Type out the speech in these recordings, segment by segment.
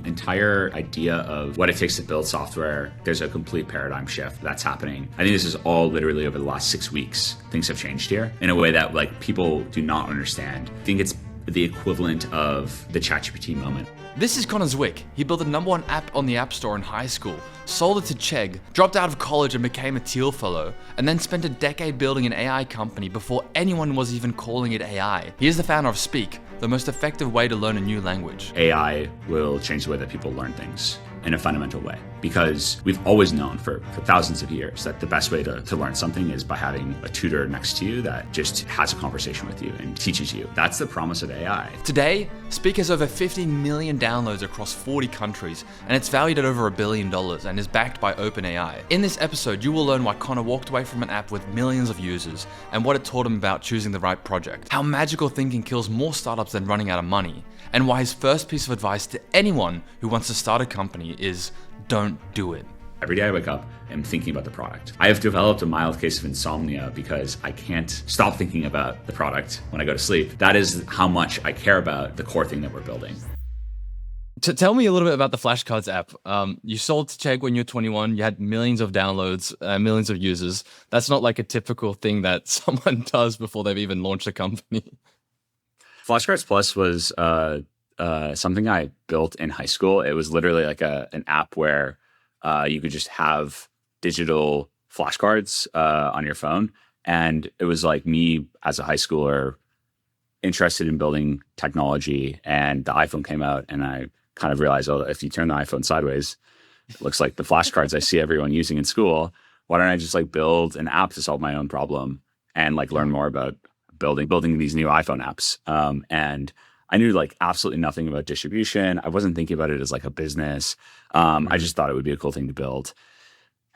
the entire idea of what it takes to build software, there's a complete paradigm shift that's happening. I think this is all literally over the last 6 weeks. Things have changed here in a way that like people do not understand. I think it's the equivalent of the ChatGPT moment. This is Connor Zwick. He built the #1 app on the App Store in high school, sold it to Chegg, dropped out of college and became a Teal Fellow, and then spent a decade building an AI company before anyone was even calling it AI. He is the founder of Speak, the most effective way to learn a new language. AI will change the way that people learn things in a fundamental way, because we've always known for thousands of years that the best way to learn something is by having a tutor next to you that just has a conversation with you and teaches you. That's the promise of AI. Today, Speak has over 15 million downloads across 40 countries, and it's valued at over $1 billion and is backed by OpenAI. In this episode, you will learn why Connor walked away from an app with millions of users and what it taught him about choosing the right project, how magical thinking kills more startups than running out of money, and why his first piece of advice to anyone who wants to start a company is don't do it. Every day I wake up and thinking about the product. I have developed a mild case of insomnia because I can't stop thinking about the product when I go to sleep. That is how much I care about the core thing that we're building. Tell me a little bit about the flashcards app. You sold to Chegg when you were 21. You had millions of downloads, millions of users. That's not like a typical thing that someone does before they've even launched a company. Flashcards Plus was something I built in high school. It was literally like an app where you could just have digital flashcards on your phone. And it was like me as a high schooler interested in building technology, and the iPhone came out and I kind of realized, oh, if you turn the iPhone sideways, it looks like the flashcards I see everyone using in school. Why don't I just like build an app to solve my own problem and like learn more about building these new iPhone apps. And I knew like absolutely nothing about distribution. I wasn't thinking about it as like a business. I just thought it would be a cool thing to build.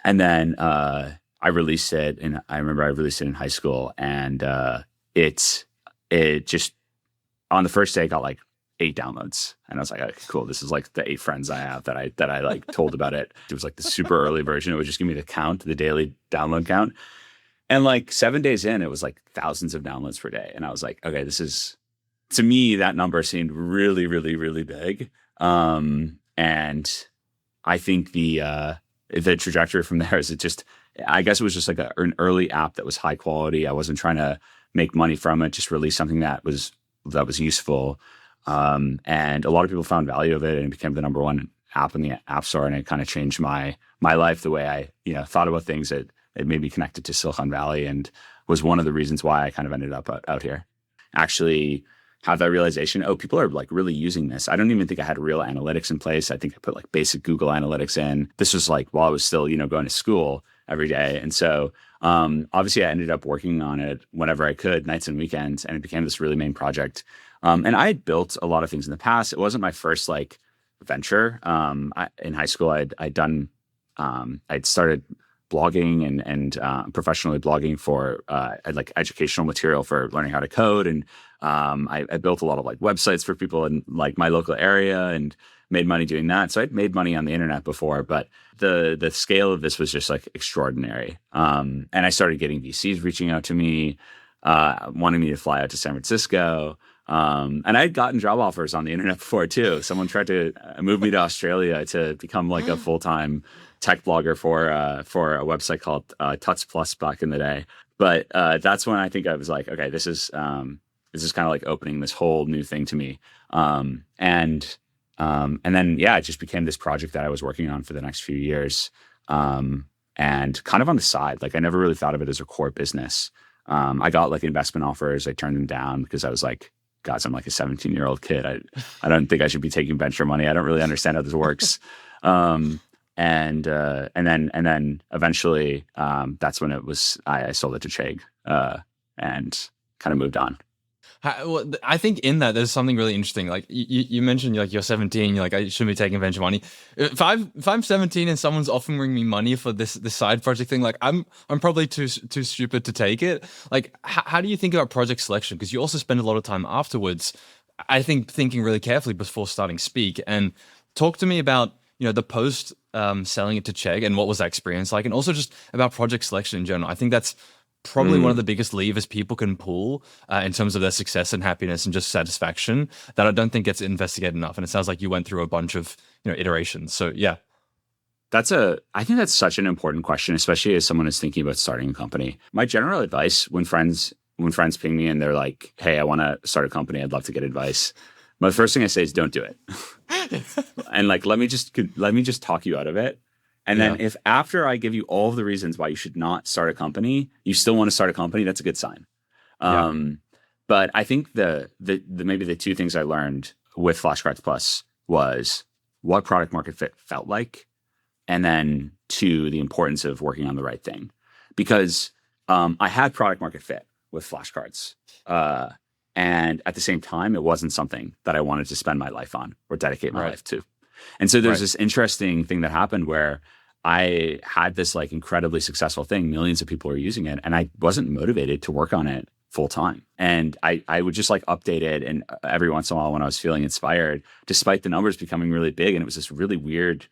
And then I released it, and I remember I released it in high school, and it just on the first day got like 8 downloads, and I was like, okay, cool. This is like the 8 friends I have that I like told about it. It was like the super early version. It would just give me the daily download count. And like 7 days in, it was like thousands of downloads per day. And I was like, okay, this is, to me, that number seemed really, really, really big. And I think the trajectory from there is I guess it was just like an early app that was high quality. I wasn't trying to make money from it, just release something that was useful. And a lot of people found value of it, and it became the #1 app in the App Store. And it kind of changed my life, the way I thought about things. It made me connected to Silicon Valley, and was one of the reasons why I kind of ended up out here. Actually have that realization, oh, people are like really using this. I don't even think I had real analytics in place. I think I put like basic Google Analytics in. This was like while I was still, going to school every day. And so obviously I ended up working on it whenever I could, nights and weekends, and it became this really main project. And I had built a lot of things in the past. It wasn't my first like venture. In high school, I'd started blogging and professionally blogging for like educational material for learning how to code. And I built a lot of like websites for people in like my local area and made money doing that. So I'd made money on the internet before, but the scale of this was just like extraordinary. And I started getting VCs reaching out to me, wanting me to fly out to San Francisco. And I'd gotten job offers on the internet before too. Someone tried to move me to Australia to become like a full-time tech blogger for a website called Tuts Plus back in the day. But that's when I think I was like, okay, this is kind of like opening this whole new thing to me. And then it just became this project that I was working on for the next few years, and kind of on the side. Like I never really thought of it as a core business. I got like investment offers. I turned them down because I was like, guys, I'm like a 17-year-old kid. I don't think I should be taking venture money. I don't really understand how this works. And then eventually, that's when it was, I sold it to Chegg, and kind of moved on. Well, I think in that there's something really interesting. Like you mentioned, you're 17. You're like, I shouldn't be taking venture money. If I'm 17 and someone's offering me money for this side project thing, like I'm probably too stupid to take it. Like, how do you think about project selection? Because you also spend a lot of time afterwards, I think, thinking really carefully before starting Speak. And talk to me about the post selling it to Chegg and what was that experience like, and also just about project selection in general. I think that's probably one of the biggest levers people can pull in terms of their success and happiness and just satisfaction that I don't think gets investigated enough. And it sounds like you went through a bunch of iterations. So yeah. I think that's such an important question, especially as someone is thinking about starting a company. My general advice when friends ping me and they're like, "Hey, I want to start a company. I'd love to get advice." My first thing I say is, "Don't do it," and like let me just talk you out of it. And then if after I give you all of the reasons why you should not start a company, you still want to start a company, that's a good sign. But I think the maybe the two things I learned with Flashcards Plus was what product market fit felt like. And then two, the importance of working on the right thing, because I had product market fit with flashcards. And at the same time, it wasn't something that I wanted to spend my life on or dedicate my life to. And so there's this interesting thing that happened where I had this like incredibly successful thing. Millions of people were using it. And I wasn't motivated to work on it full time. And I would just like update it. And every once in a while when I was feeling inspired, despite the numbers becoming really big, and it was this really weird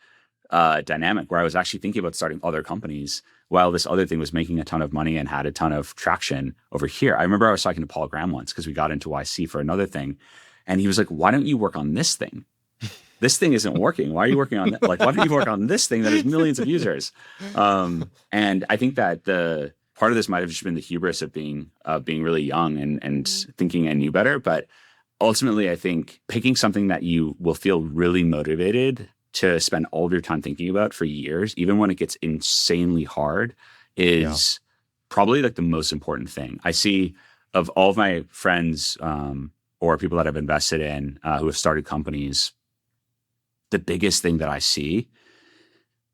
dynamic where I was actually thinking about starting other companies while this other thing was making a ton of money and had a ton of traction over here. I remember I was talking to Paul Graham once because we got into YC for another thing. And he was like, "Why don't you work on this thing? This thing isn't working. Why are you working on that? Like, why don't you work on this thing that has millions of users?" And I think that the part of this might have just been the hubris of being really young and thinking I knew better. But ultimately, I think picking something that you will feel really motivated to spend all of your time thinking about for years, even when it gets insanely hard, is probably like the most important thing. I see of all of my friends or people that I've invested in who have started companies, the biggest thing that I see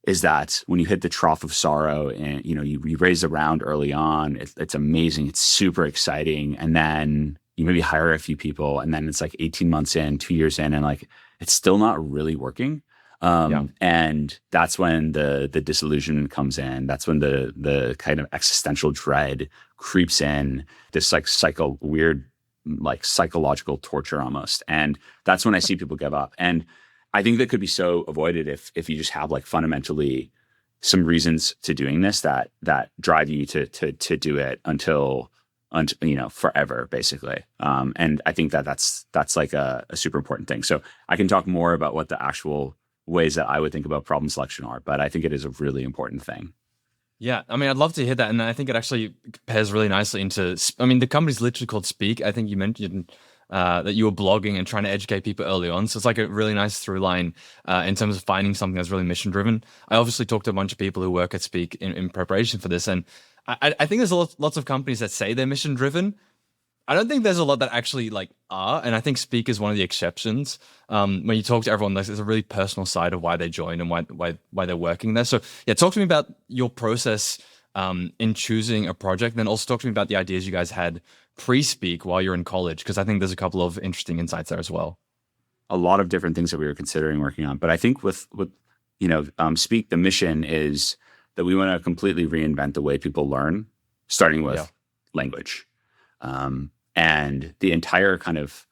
is that when you hit the trough of sorrow and you raise a round early on, it's amazing, it's super exciting, and then you maybe hire a few people, and then it's like 18 months in, 2 years in, and like it's still not really working. And that's when the disillusionment comes in. That's when the kind of existential dread creeps in, this like weird like psychological torture almost. And that's when I see people give up. And I think that could be so avoided if you just have like fundamentally some reasons to doing this that drive you to do it until forever, basically. And I think that's like a super important thing. So I can talk more about what the actual ways that I would think about problem selection are, but I think it is a really important thing. Yeah, I mean, I'd love to hear that, and I think it actually pairs really nicely into. I mean, the company's literally called Speak. I think you mentioned that you were blogging and trying to educate people early on, so it's like a really nice through line in terms of finding something that's really mission driven. I obviously talked to a bunch of people who work at Speak in preparation for this, and I think there's lots of companies that say they're mission driven. I don't think there's a lot that actually like are, and I think Speak is one of the exceptions. When you talk to everyone, there's a really personal side of why they join and why they're working there. So yeah, talk to me about your process in choosing a project, and then also talk to me about the ideas you guys had pre-Speak while you're in college, because I think there's a couple of interesting insights there as well. A lot of different things that we were considering working on, but I think with Speak, the mission is that we want to completely reinvent the way people learn, starting with language. And the entire kind of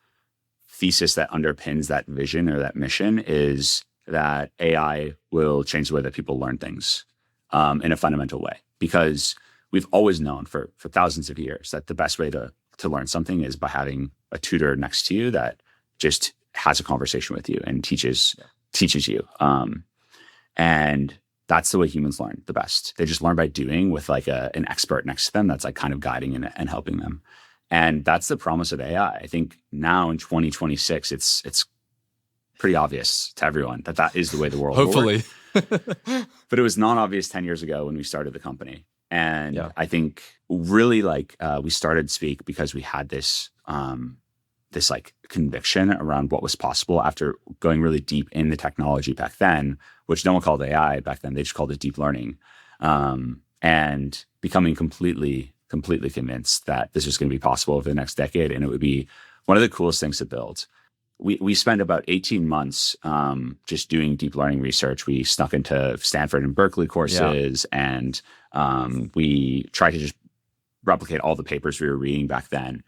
thesis that underpins that vision or that mission is that AI will change the way that people learn things in a fundamental way. Because we've always known for thousands of years that the best way to learn something is by having a tutor next to you that just has a conversation with you and teaches you. And that's the way humans learn the best. They just learn by doing with like an expert next to them that's like kind of guiding and helping them. And that's the promise of AI. I think now in 2026, it's pretty obvious to everyone that is the way the world hopefully will work. But it was not obvious 10 years ago when we started the company. And I think really like we started Speak because we had this this like conviction around what was possible after going really deep in the technology back then, which no one called AI back then. They just called it deep learning, and becoming completely convinced that this was going to be possible over the next decade, and it would be one of the coolest things to build. We spent about 18 months just doing deep learning research. We snuck into Stanford and Berkeley courses, and we tried to just replicate all the papers we were reading back then.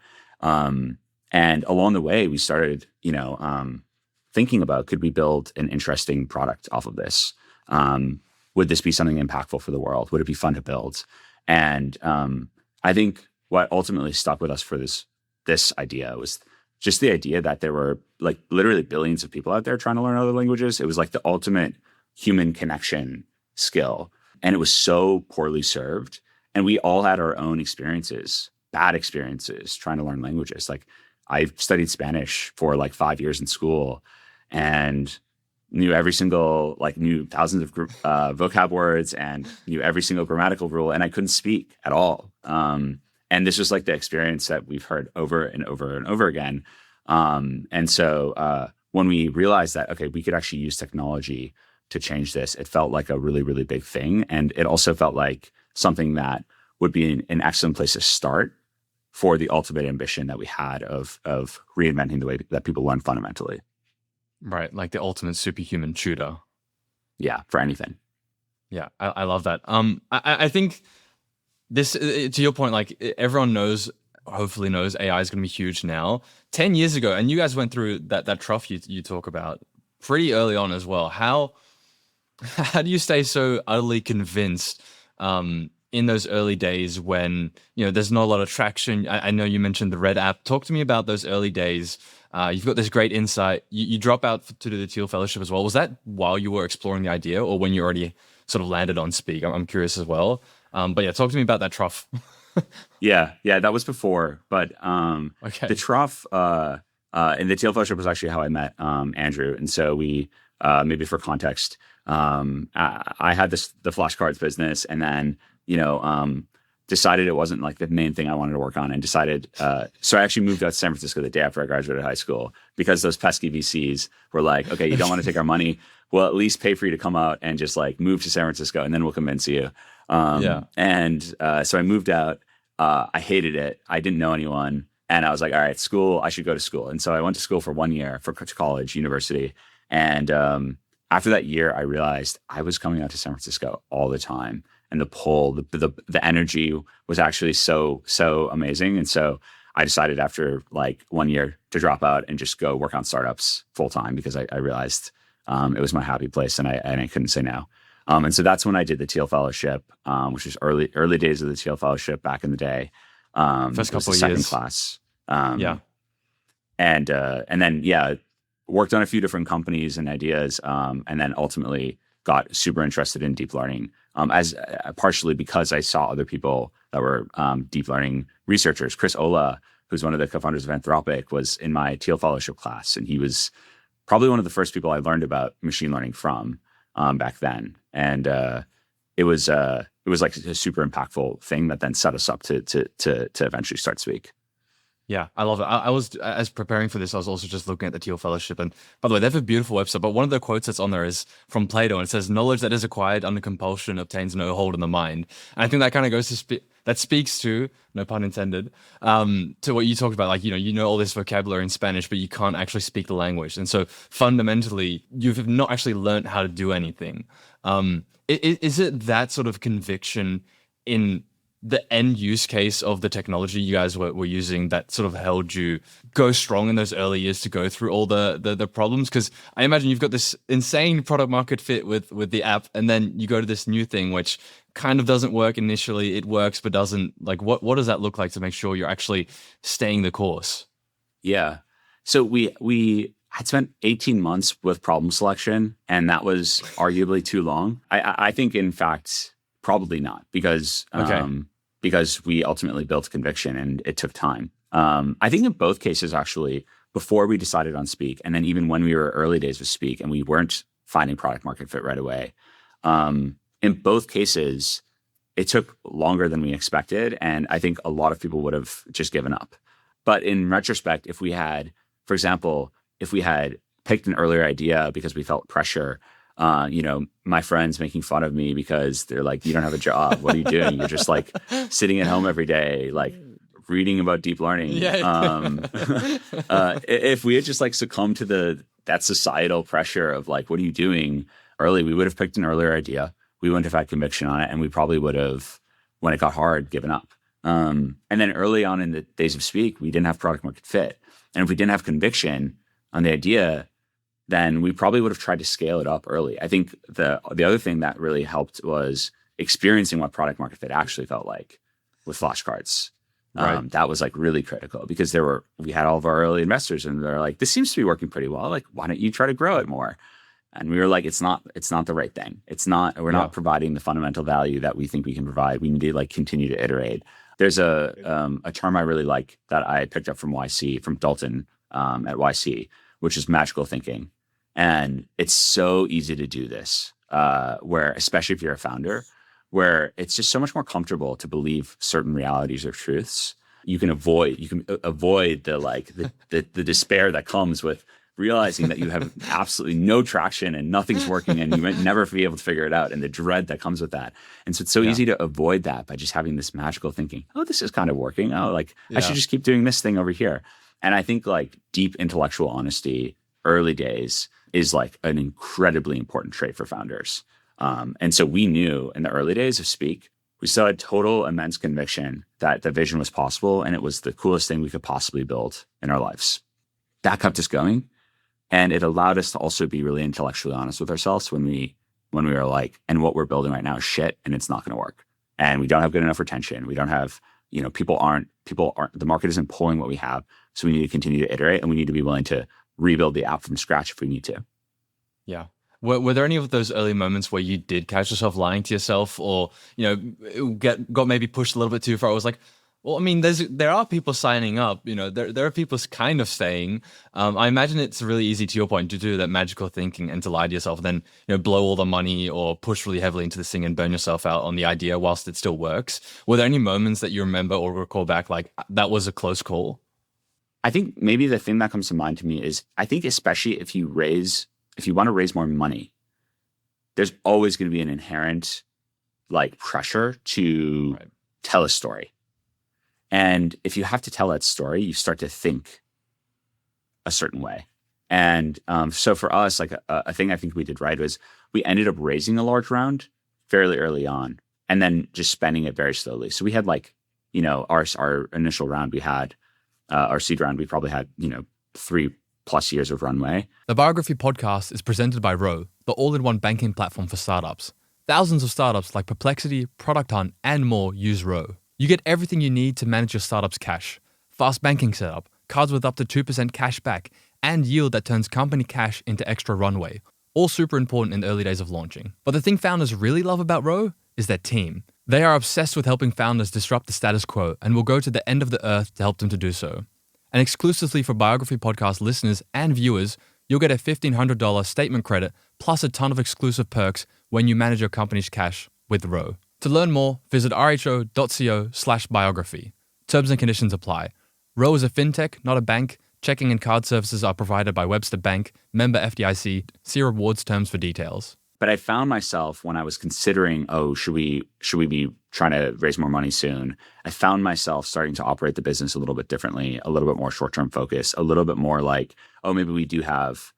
And along the way, we started, thinking about, could we build an interesting product off of this? Would this be something impactful for the world? Would it be fun to build? And I think what ultimately stuck with us for this idea was just the idea that there were like literally billions of people out there trying to learn other languages. It was like the ultimate human connection skill. And it was so poorly served. And we all had our own experiences, bad experiences trying to learn languages. Like I studied Spanish for like 5 years in school and knew thousands of vocab words and knew every single grammatical rule, and I couldn't speak at all. And this was like the experience that we've heard over and over and over again. And so when we realized that, okay, we could actually use technology to change this, it felt like a really, really big thing. And it also felt like something that would be an excellent place to start for the ultimate ambition that we had of reinventing the way that people learn fundamentally. Right, like the ultimate superhuman tutor. Yeah, for anything. Yeah, I love that. I think this, to your point, like everyone knows, hopefully knows AI is going to be huge now. 10 years ago, and you guys went through that trough you talk about pretty early on as well. How do you stay so utterly convinced in those early days when, there's not a lot of traction? I know you mentioned the Red app. Talk to me about those early days. You've got this great insight. You drop out to do the Teal Fellowship as well. Was that while you were exploring the idea or when you already sort of landed on Speak? I'm curious as well. But yeah, talk to me about that trough. Yeah, that was before. But Okay. the trough in the Teal Fellowship was actually how I met Andrew. And so we, maybe for context, I had the flashcards business, and then decided it wasn't like the main thing I wanted to work on, and decided. So I actually moved out to San Francisco the day after I graduated high school because those pesky VCs were like, "Okay, you don't want to take our money. We'll at least pay for you to come out and just like move to San Francisco, and then we'll convince you." And so I moved out. I hated it. I didn't know anyone, and I was like, "All right, school. I should go to school." And so I went to school for 1 year for college, university, and after that year, I realized I was coming out to San Francisco all the time. And the pull, the energy was actually so amazing. And so I decided after like 1 year to drop out and just go work on startups full time because I realized it was my happy place and I couldn't say no. And so that's when I did the Teal Fellowship, which was early days of the Teal Fellowship back in the day. First couple of second years. class. Yeah. And then worked on a few different companies and ideas, and then ultimately got super interested in deep learning, as partially because I saw other people that were deep learning researchers. Chris Olah, who's one of the co-founders of Anthropic, was in my Teal Fellowship class, and he was probably one of the first people I learned about machine learning from back then. And it was like a super impactful thing that then set us up to eventually start Speak. Yeah, I love it. I was, as preparing for this, I was also just looking at the Teal Fellowship. And by the way, they have a beautiful website, but one of the quotes that's on there is from Plato, and it says, "Knowledge that is acquired under compulsion obtains no hold in the mind." And I think that kind of goes to that speaks to, no pun intended, to what you talked about. Like, you know all this vocabulary in Spanish, but you can't actually speak the language. And so fundamentally, you've not actually learned how to do anything. Is it that sort of conviction in the end use case of the technology you guys were using that sort of held you go strong in those early years to go through all the problems? Because I imagine you've got this insane product market fit with the app, and then you go to this new thing which kind of doesn't work initially. It works but doesn't. Like, what does that look like to make sure you're actually staying the course? Yeah. So we had spent 18 months with problem selection, and that was arguably too long. I think, in fact, probably not, because we ultimately built conviction and it took time. I think in both cases, actually, before we decided on Speak, and then even when we were early days with Speak and we weren't finding product market fit right away, in both cases, it took longer than we expected. And I think a lot of people would have just given up. But in retrospect, if we had, for example, picked an earlier idea because we felt pressure, my friends making fun of me because they're like, "You don't have a job. What are you doing? You're just like sitting at home every day, like reading about deep learning." If we had just like succumbed to that societal pressure of like, "What are you doing?" early, we would have picked an earlier idea. We wouldn't have had conviction on it, and we probably would have, when it got hard, given up. And then early on in the days of Speak, we didn't have product market fit. And if we didn't have conviction on the idea, then we probably would have tried to scale it up early. I think the other thing that really helped was experiencing what product market fit actually felt like. with flashcards. Right. That was like really critical because we had all of our early investors and they're like, this seems to be working pretty well. Like, why don't you try to grow it more? And we were like, it's not the right thing. We're Yeah. not providing the fundamental value that we think we can provide. We need to like continue to iterate. There's a term I really like that I picked up from YC, from Dalton at YC, which is magical thinking. And it's so easy to do this, where, especially if you're a founder, where it's just so much more comfortable to believe certain realities or truths. You can avoid the despair that comes with realizing that you have absolutely no traction and nothing's working and you might never be able to figure it out, and the dread that comes with that. And so it's so easy to avoid that by just having this magical thinking. Oh, this is kind of working. Oh, like I should just keep doing this thing over here. And I think like deep intellectual honesty, early days, is like an incredibly important trait for founders. And so we knew in the early days of Speak, we still had total immense conviction that the vision was possible and it was the coolest thing we could possibly build in our lives. That kept us going. And it allowed us to also be really intellectually honest with ourselves when we were like, and what we're building right now is shit and it's not going to work. And we don't have good enough retention. We don't have, people aren't, the market isn't pulling what we have. So we need to continue to iterate and we need to be willing to rebuild the app from scratch if we need to. Yeah. Were there any of those early moments where you did catch yourself lying to yourself, or got maybe pushed a little bit too far? I was like, well, I mean, there are people signing up. There are people kind of staying. I imagine it's really easy, to your point, to do that magical thinking and to lie to yourself, and then blow all the money or push really heavily into this thing and burn yourself out on the idea whilst it still works. Were there any moments that you remember or recall back like that was a close call? I think maybe the thing that comes to mind to me is, I think especially if you want to raise more money, there's always going to be an inherent like pressure to tell a story. And if you have to tell that story, you start to think a certain way. And so for us, like a thing I think we did right was we ended up raising a large round fairly early on and then just spending it very slowly. So we had like, our initial round, we had our seed round, we probably had, 3+ years of runway. The Biography Podcast is presented by Ro, the all-in-one banking platform for startups. Thousands of startups like Perplexity, Product Hunt, and more use Ro. You get everything you need to manage your startup's cash. Fast banking setup, cards with up to 2% cash back, and yield that turns company cash into extra runway. All super important in the early days of launching. But the thing founders really love about Ro is their team. They are obsessed with helping founders disrupt the status quo and will go to the end of the earth to help them to do so. And exclusively for Biography Podcast listeners and viewers, you'll get a $1,500 statement credit plus a ton of exclusive perks when you manage your company's cash with Ro. To learn more, visit rho.co/biography. Terms and conditions apply. Ro is a fintech, not a bank. Checking and card services are provided by Webster Bank, member FDIC. See rewards terms for details. But I found myself when I was considering, should we be trying to raise more money soon? I found myself starting to operate the business a little bit differently, a little bit more short-term focus, a little bit more like, maybe we do have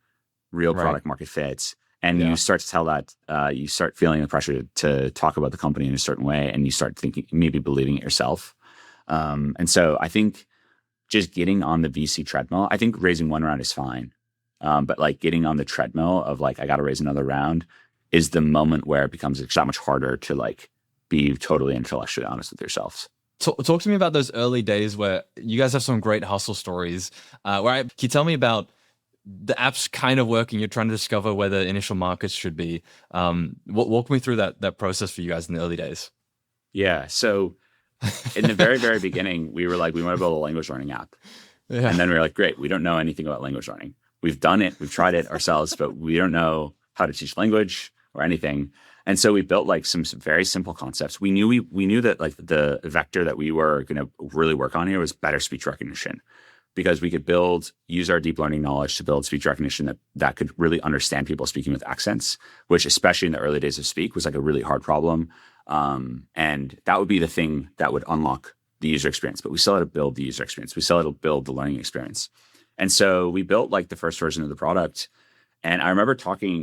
real product market fits. And you start to tell that, you start feeling the pressure to talk about the company in a certain way, and you start thinking, maybe believing it yourself. And so I think just getting on the VC treadmill, I think raising one round is fine. But like getting on the treadmill of like, I got to raise another round is the moment where it becomes that much harder to like be totally intellectually honest with yourselves. Talk to me about those early days where you guys have some great hustle stories. Can you tell me about the app's kind of working? You're trying to discover where the initial markets should be. Walk me through that process for you guys in the early days. Yeah. So in the very, very beginning, we were like, we want to build a language learning app. Yeah. And then we were like, great, we don't know anything about language learning. We've done it. We've tried it ourselves, but we don't know how to teach language or anything. And so we built like some very simple concepts. We knew that like the vector that we were going to really work on here was better speech recognition, because we could use our deep learning knowledge to build speech recognition that could really understand people speaking with accents, which especially in the early days of Speak was like a really hard problem. And that would be the thing that would unlock the user experience, but we still had to build the user experience. We still had to build the learning experience. And so we built like the first version of the product. And I remember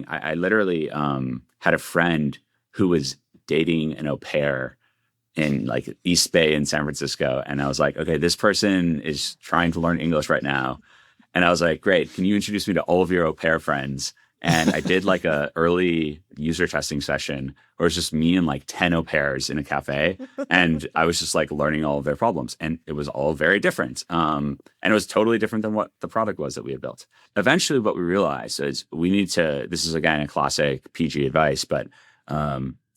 I literally had a friend who was dating an au pair in like East Bay in San Francisco. And I was like, okay, this person is trying to learn English right now. And I was like, great, can you introduce me to all of your au pair friends? And I did like a early user testing session where it was just me and like 10 au pairs in a cafe. And I was just like learning all of their problems. And it was all very different. And it was totally different than what the product was that we had built. Eventually, what we realized is we need to, this is again a classic PG advice, but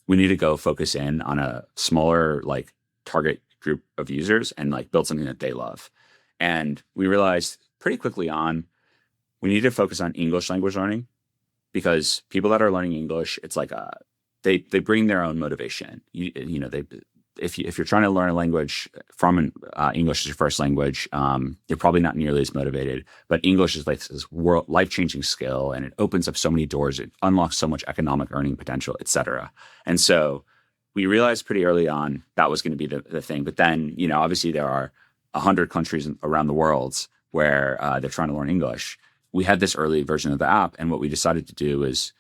we need to go focus in on a smaller like target group of users and like build something that they love. And we realized pretty quickly on, we need to focus on English language learning, because people that are learning English, it's like they bring their own motivation. You know, if you're trying to learn a language from English as your first language, you're probably not nearly as motivated. But English is like this life-changing skill, and it opens up so many doors. It unlocks so much economic earning potential, et cetera. And so we realized pretty early on that was going to be the thing. But then, you know, obviously there are 100 countries around the world where they're trying to learn English. We had this early version of the app, and what we decided to do is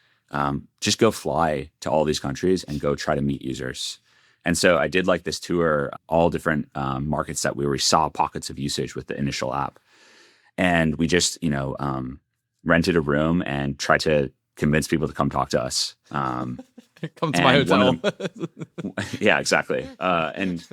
just go fly to all these countries and go try to meet users. And so I did like this tour, all different markets that we saw pockets of usage with the initial app. And we just, you know, rented a room and tried to convince people to come talk to us. Come to my hotel. Yeah, exactly. And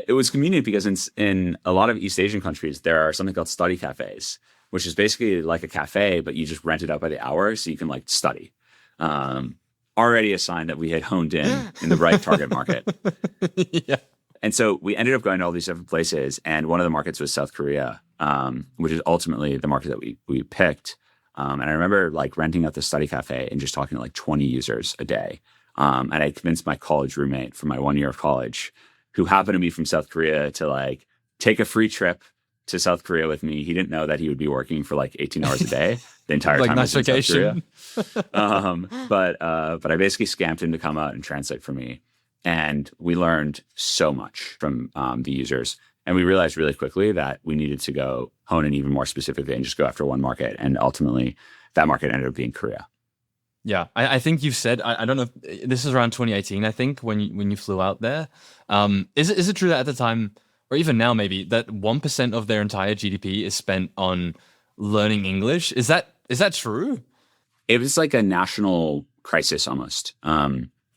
it was convenient because in a lot of East Asian countries, there are something called study cafes, which is basically like a cafe, but you just rent it out by the hour so you can like study. Already a sign that we had honed in the right target market. Yeah. And so we ended up going to all these different places. And one of the markets was South Korea, which is ultimately the market that we picked. And I remember like renting out the study cafe and just talking to like 20 users a day. And I convinced my college roommate from my 1 year of college, who happened to be from South Korea, to like take a free trip to South Korea with me. He didn't know that he would be working for like 18 hours a day the entire like time. Nice vacation. But I basically scammed him to come out and translate for me. And we learned so much from the users. And we realized really quickly that we needed to go hone in even more specifically and just go after one market. And ultimately, that market ended up being Korea. Yeah, I think you've said, I don't know, this is around 2018, I think, when you flew out there. Is it true that at the time, or even now maybe, that 1% of their entire GDP is spent on learning English? Is that true? It was like a national crisis almost,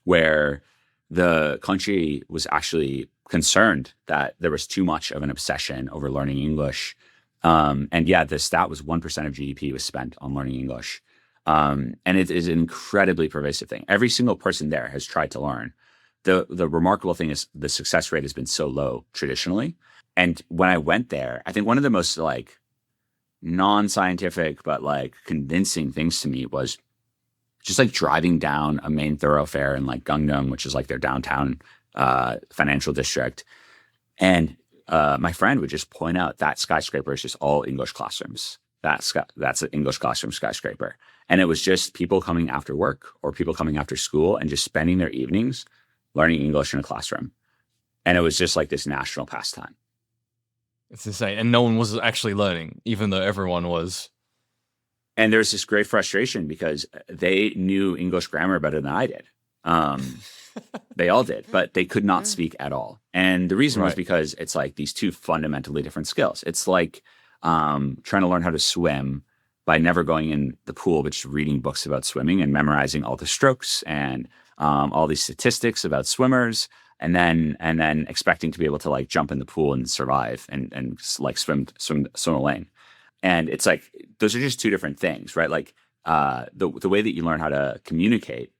where the country was actually concerned that there was too much of an obsession over learning English. And yeah, the stat was 1% of GDP was spent on learning English. And it is an incredibly pervasive thing. Every single person there has tried to learn. The remarkable thing is the success rate has been so low traditionally. And when I went there, I think one of the most like non-scientific but like convincing things to me was just like driving down a main thoroughfare in like Gangnam, which is like their downtown financial district. And my friend would just point out that skyscraper is just all English classrooms. That's an English classroom skyscraper. And it was just people coming after work or people coming after school and just spending their evenings learning English in a classroom. And it was just like this national pastime. It's insane. And no one was actually learning, even though everyone was. And there's this great frustration because they knew English grammar better than I did. They all did, but they could not speak at all. And the reason was because it's like these two fundamentally different skills. It's like trying to learn how to swim by never going in the pool, but just reading books about swimming and memorizing all the strokes and all these statistics about swimmers, and then expecting to be able to like jump in the pool and survive and like swim a lane. And it's like those are just two different things, right? Like the way that you learn how to communicate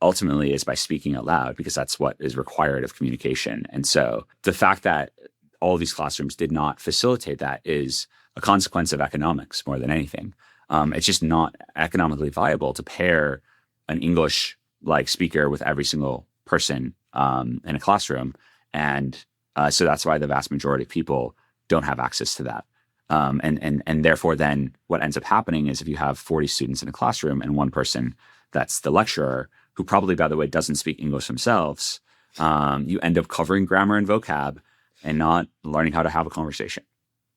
ultimately is by speaking out loud, because that's what is required of communication. And so the fact that all of these classrooms did not facilitate that is a consequence of economics more than anything. It's just not economically viable to pair an English like speaker with every single person in a classroom. And so that's why the vast majority of people don't have access to that. And therefore then what ends up happening is if you have 40 students in a classroom and one person that's the lecturer, who probably, by the way, doesn't speak English themselves, you end up covering grammar and vocab and not learning how to have a conversation.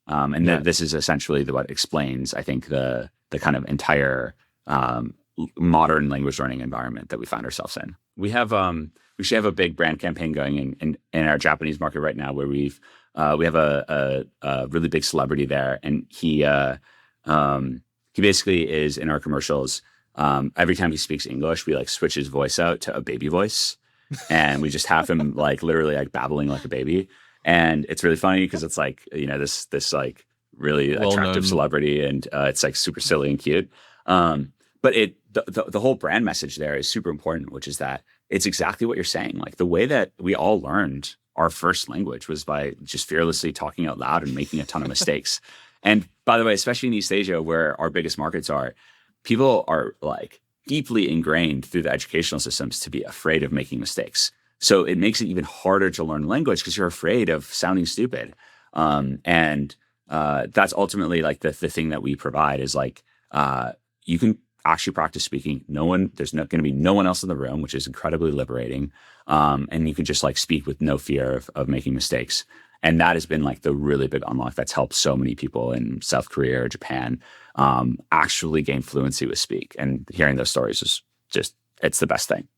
This is essentially what explains, I think, the kind of entire modern language learning environment that we find ourselves in. We should have a big brand campaign going in our Japanese market right now, where we have a really big celebrity there, and he basically is in our commercials Every time he speaks English, we like switch his voice out to a baby voice, and we just have him like literally like babbling like a baby. And it's really funny because it's like, this like really attractive Well-known. celebrity, and it's like super silly and cute. But the whole brand message there is super important, which is that it's exactly what you're saying. Like the way that we all learned our first language was by just fearlessly talking out loud and making a ton of mistakes. And by the way, especially in East Asia, where our biggest markets are, people are like deeply ingrained through the educational systems to be afraid of making mistakes. So it makes it even harder to learn language because you're afraid of sounding stupid. And that's ultimately like the thing that we provide is like, you can actually practice speaking. There's not going to be no one else in the room, which is incredibly liberating. And you can just like speak with no fear of making mistakes. And that has been like the really big unlock that's helped so many people in South Korea or Japan actually gain fluency with speak. And hearing those stories is just, it's the best thing.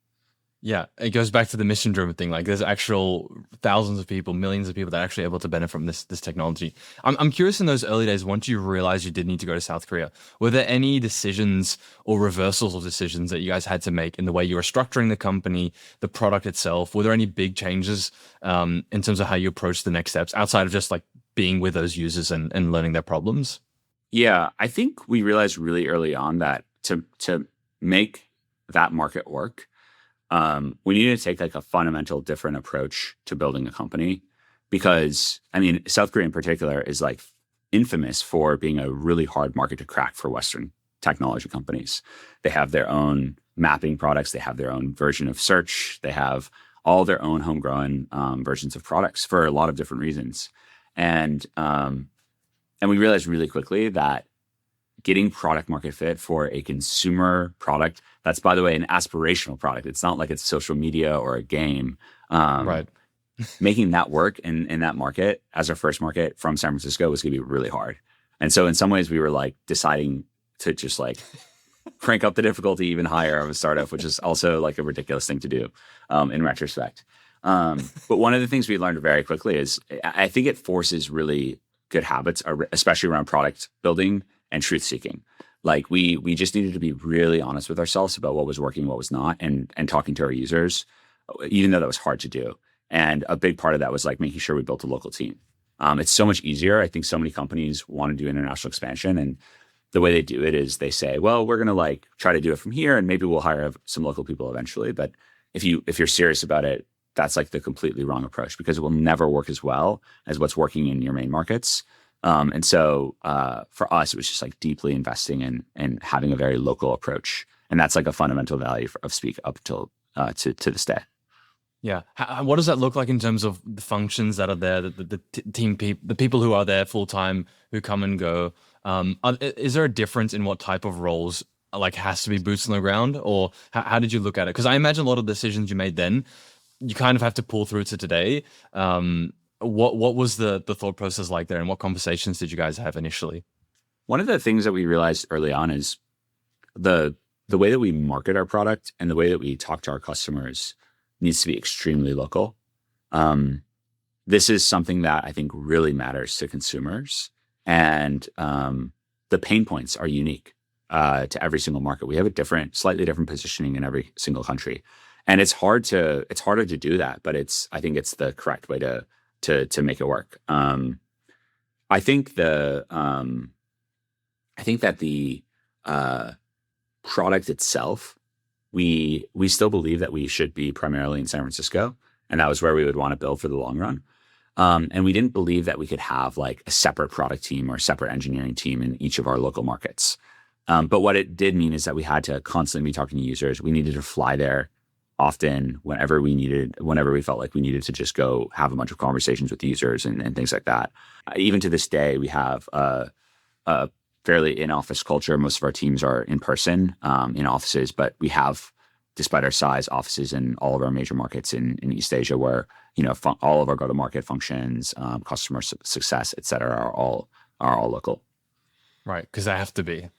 Yeah, it goes back to the mission-driven thing. Like, there's actual thousands of people, millions of people that are actually able to benefit from this technology. I'm curious, in those early days, once you realized you did need to go to South Korea, were there any decisions or reversals of decisions that you guys had to make in the way you were structuring the company, the product itself? Were there any big changes in terms of how you approach the next steps outside of just like being with those users and learning their problems? Yeah, I think we realized really early on that to make that market work, we needed to take like a fundamental different approach to building a company, because I mean, South Korea in particular is like infamous for being a really hard market to crack for Western technology companies. They have their own mapping products. They have their own version of search. They have all their own homegrown versions of products for a lot of different reasons. And we realized really quickly that getting product market fit for a consumer product, that's, by the way, an aspirational product. It's not like it's social media or a game. Right. Making that work in that market as our first market from San Francisco was going to be really hard. And so in some ways we were like deciding to just like crank up the difficulty even higher of a startup, which is also like a ridiculous thing to do in retrospect. But one of the things we learned very quickly is I think it forces really good habits, especially around product building and truth seeking. Like we just needed to be really honest with ourselves about what was working, what was not, and talking to our users, even though that was hard to do. And a big part of that was like making sure we built a local team. It's so much easier. I think so many companies want to do international expansion, and the way they do it is they say, well, we're going to like try to do it from here, and maybe we'll hire some local people eventually. But if you're serious about it, that's like the completely wrong approach, because it will never work as well as what's working in your main markets. And so for us, it was just like deeply investing in having a very local approach. And that's like a fundamental value of Speak up until to this day. Yeah. What does that look like in terms of the functions that are there, the team people, the people who are there full time, who come and go? Is there a difference in what type of roles like has to be boots on the ground, or how did you look at it? Because I imagine a lot of decisions you made then, you kind of have to pull through to today. What was the thought process like there, and what conversations did you guys have initially? One of the things that we realized early on is the way that we market our product and the way that we talk to our customers needs to be extremely local. This is something that I think really matters to consumers, and the pain points are unique to every single market. We have slightly different positioning in every single country, and it's harder to do that. But I think it's the correct way to make it work. I think that the product itself, we still believe that we should be primarily in San Francisco, and that was where we would want to build for the long run. And we didn't believe that we could have like a separate product team or a separate engineering team in each of our local markets. But what it did mean is that we had to constantly be talking to users. We needed to fly there often whenever we felt like we needed to just go have a bunch of conversations with users and things like that. Even to this day, we have a fairly in-office culture. Most of our teams are in person in offices, but we have, despite our size, offices in all of our major markets in East Asia, where all of our go-to-market functions, customer success, et cetera, are all local. Right, because they have to be.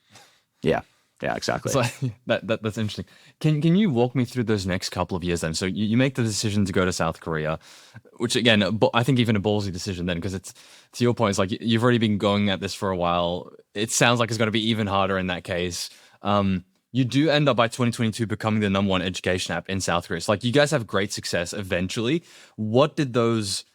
Yeah, exactly. So that's interesting. Can you walk me through those next couple of years then? So you make the decision to go to South Korea, which again, I think even a ballsy decision then, because it's, to your point, it's like you've already been going at this for a while. It sounds like it's going to be even harder in that case. you do end up by 2022 becoming the number one education app in South Korea. So like you guys have great success eventually. What did those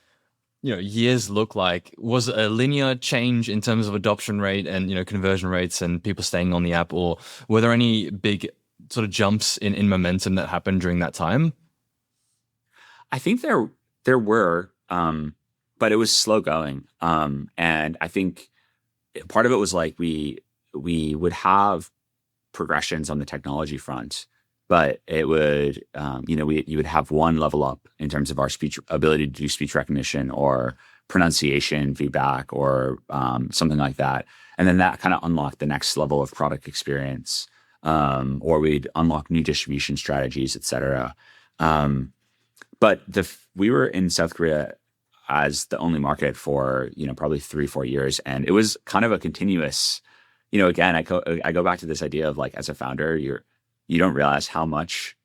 years look like? Was it a linear change in terms of adoption rate and conversion rates and people staying on the app, or were there any big sort of jumps in momentum that happened during that time? I think there were, but it was slow going. And I think part of it was like we would have progressions on the technology front, but it would, you would have one level up in terms of our speech ability to do speech recognition or pronunciation feedback or something like that. And then that kind of unlocked the next level of product experience, or we'd unlock new distribution strategies, et cetera. But we were in South Korea as the only market for, probably 3-4 years. And it was kind of a continuous, again, I go back to this idea of like, as a founder, you don't realize how much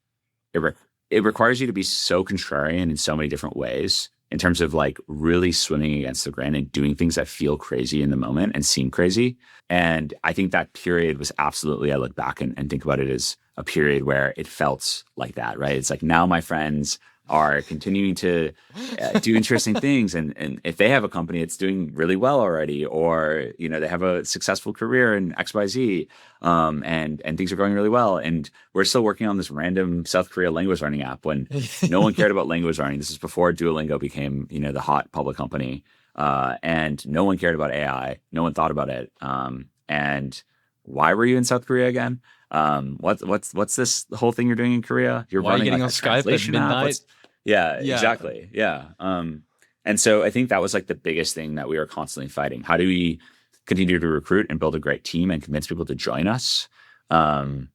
it requires you to be so contrarian in so many different ways in terms of like really swimming against the grain and doing things that feel crazy in the moment and seem crazy. And I think that period was absolutely, I look back and think about it as a period where it felt like that, right? It's like now my friends are continuing to do interesting things. And if they have a company, it's doing really well already, or, they have a successful career in XYZ, and things are going really well. And we're still working on this random South Korea language learning app when no one cared about language learning. This is before Duolingo became, the hot public company. And no one cared about AI. No one thought about it. And why were you in South Korea again? What's this whole thing you're doing in Korea? You're Why are you running getting like on Skype at midnight? Yeah, Yeah. exactly. Yeah. And so I think that was like the biggest thing that we were constantly fighting. How do we continue to recruit and build a great team and convince people to join us? And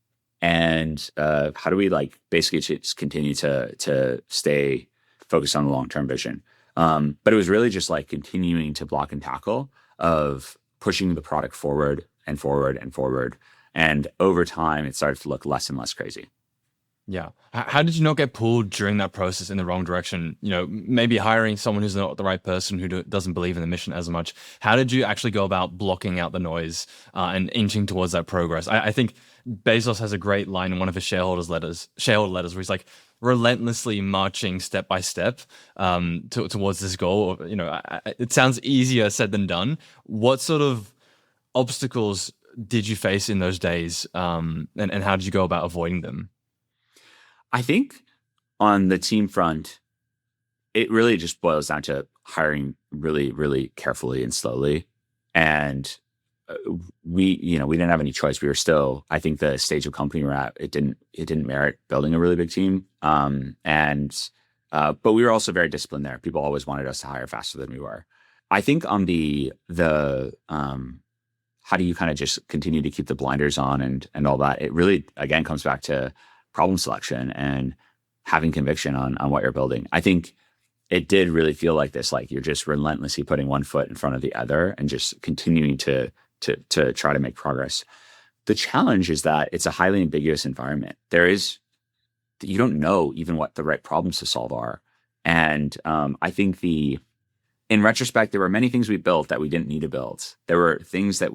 how do we like basically just continue to stay focused on the long-term vision? But it was really just like continuing to block and tackle of pushing the product forward and forward and forward. And over time, it started to look less and less crazy. Yeah. How did you not get pulled during that process in the wrong direction? Maybe hiring someone who's not the right person, who doesn't believe in the mission as much. How did you actually go about blocking out the noise and inching towards that progress? I think Bezos has a great line in one of his shareholder letters, where he's like relentlessly marching step by step towards this goal. It sounds easier said than done. What sort of obstacles did you face in those days, and how did you go about avoiding them? I think on the team front, it really just boils down to hiring really, really carefully and slowly. And we didn't have any choice. We were still, I think the stage of company we're at, it didn't merit building a really big team. But we were also very disciplined there. People always wanted us to hire faster than we were. I think on the how do you kind of just continue to keep the blinders on and all that? It really, again, comes back to problem selection and having conviction on what you're building. I think it did really feel like this, like you're just relentlessly putting one foot in front of the other and just continuing to try to make progress. The challenge is that it's a highly ambiguous environment. You don't know even what the right problems to solve are. And I think in retrospect, there were many things we built that we didn't need to build. There were things that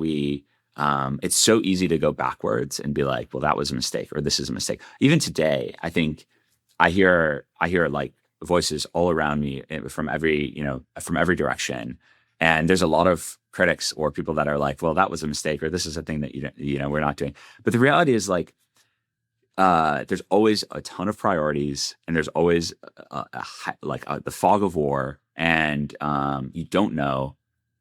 it's so easy to go backwards and be like, well, that was a mistake, or this is a mistake. Even today, I think I hear like voices all around me from every direction. And there's a lot of critics or people that are like, well, that was a mistake, or this is a thing that we're not doing. But the reality is like, there's always a ton of priorities, and there's always the fog of war, and you don't know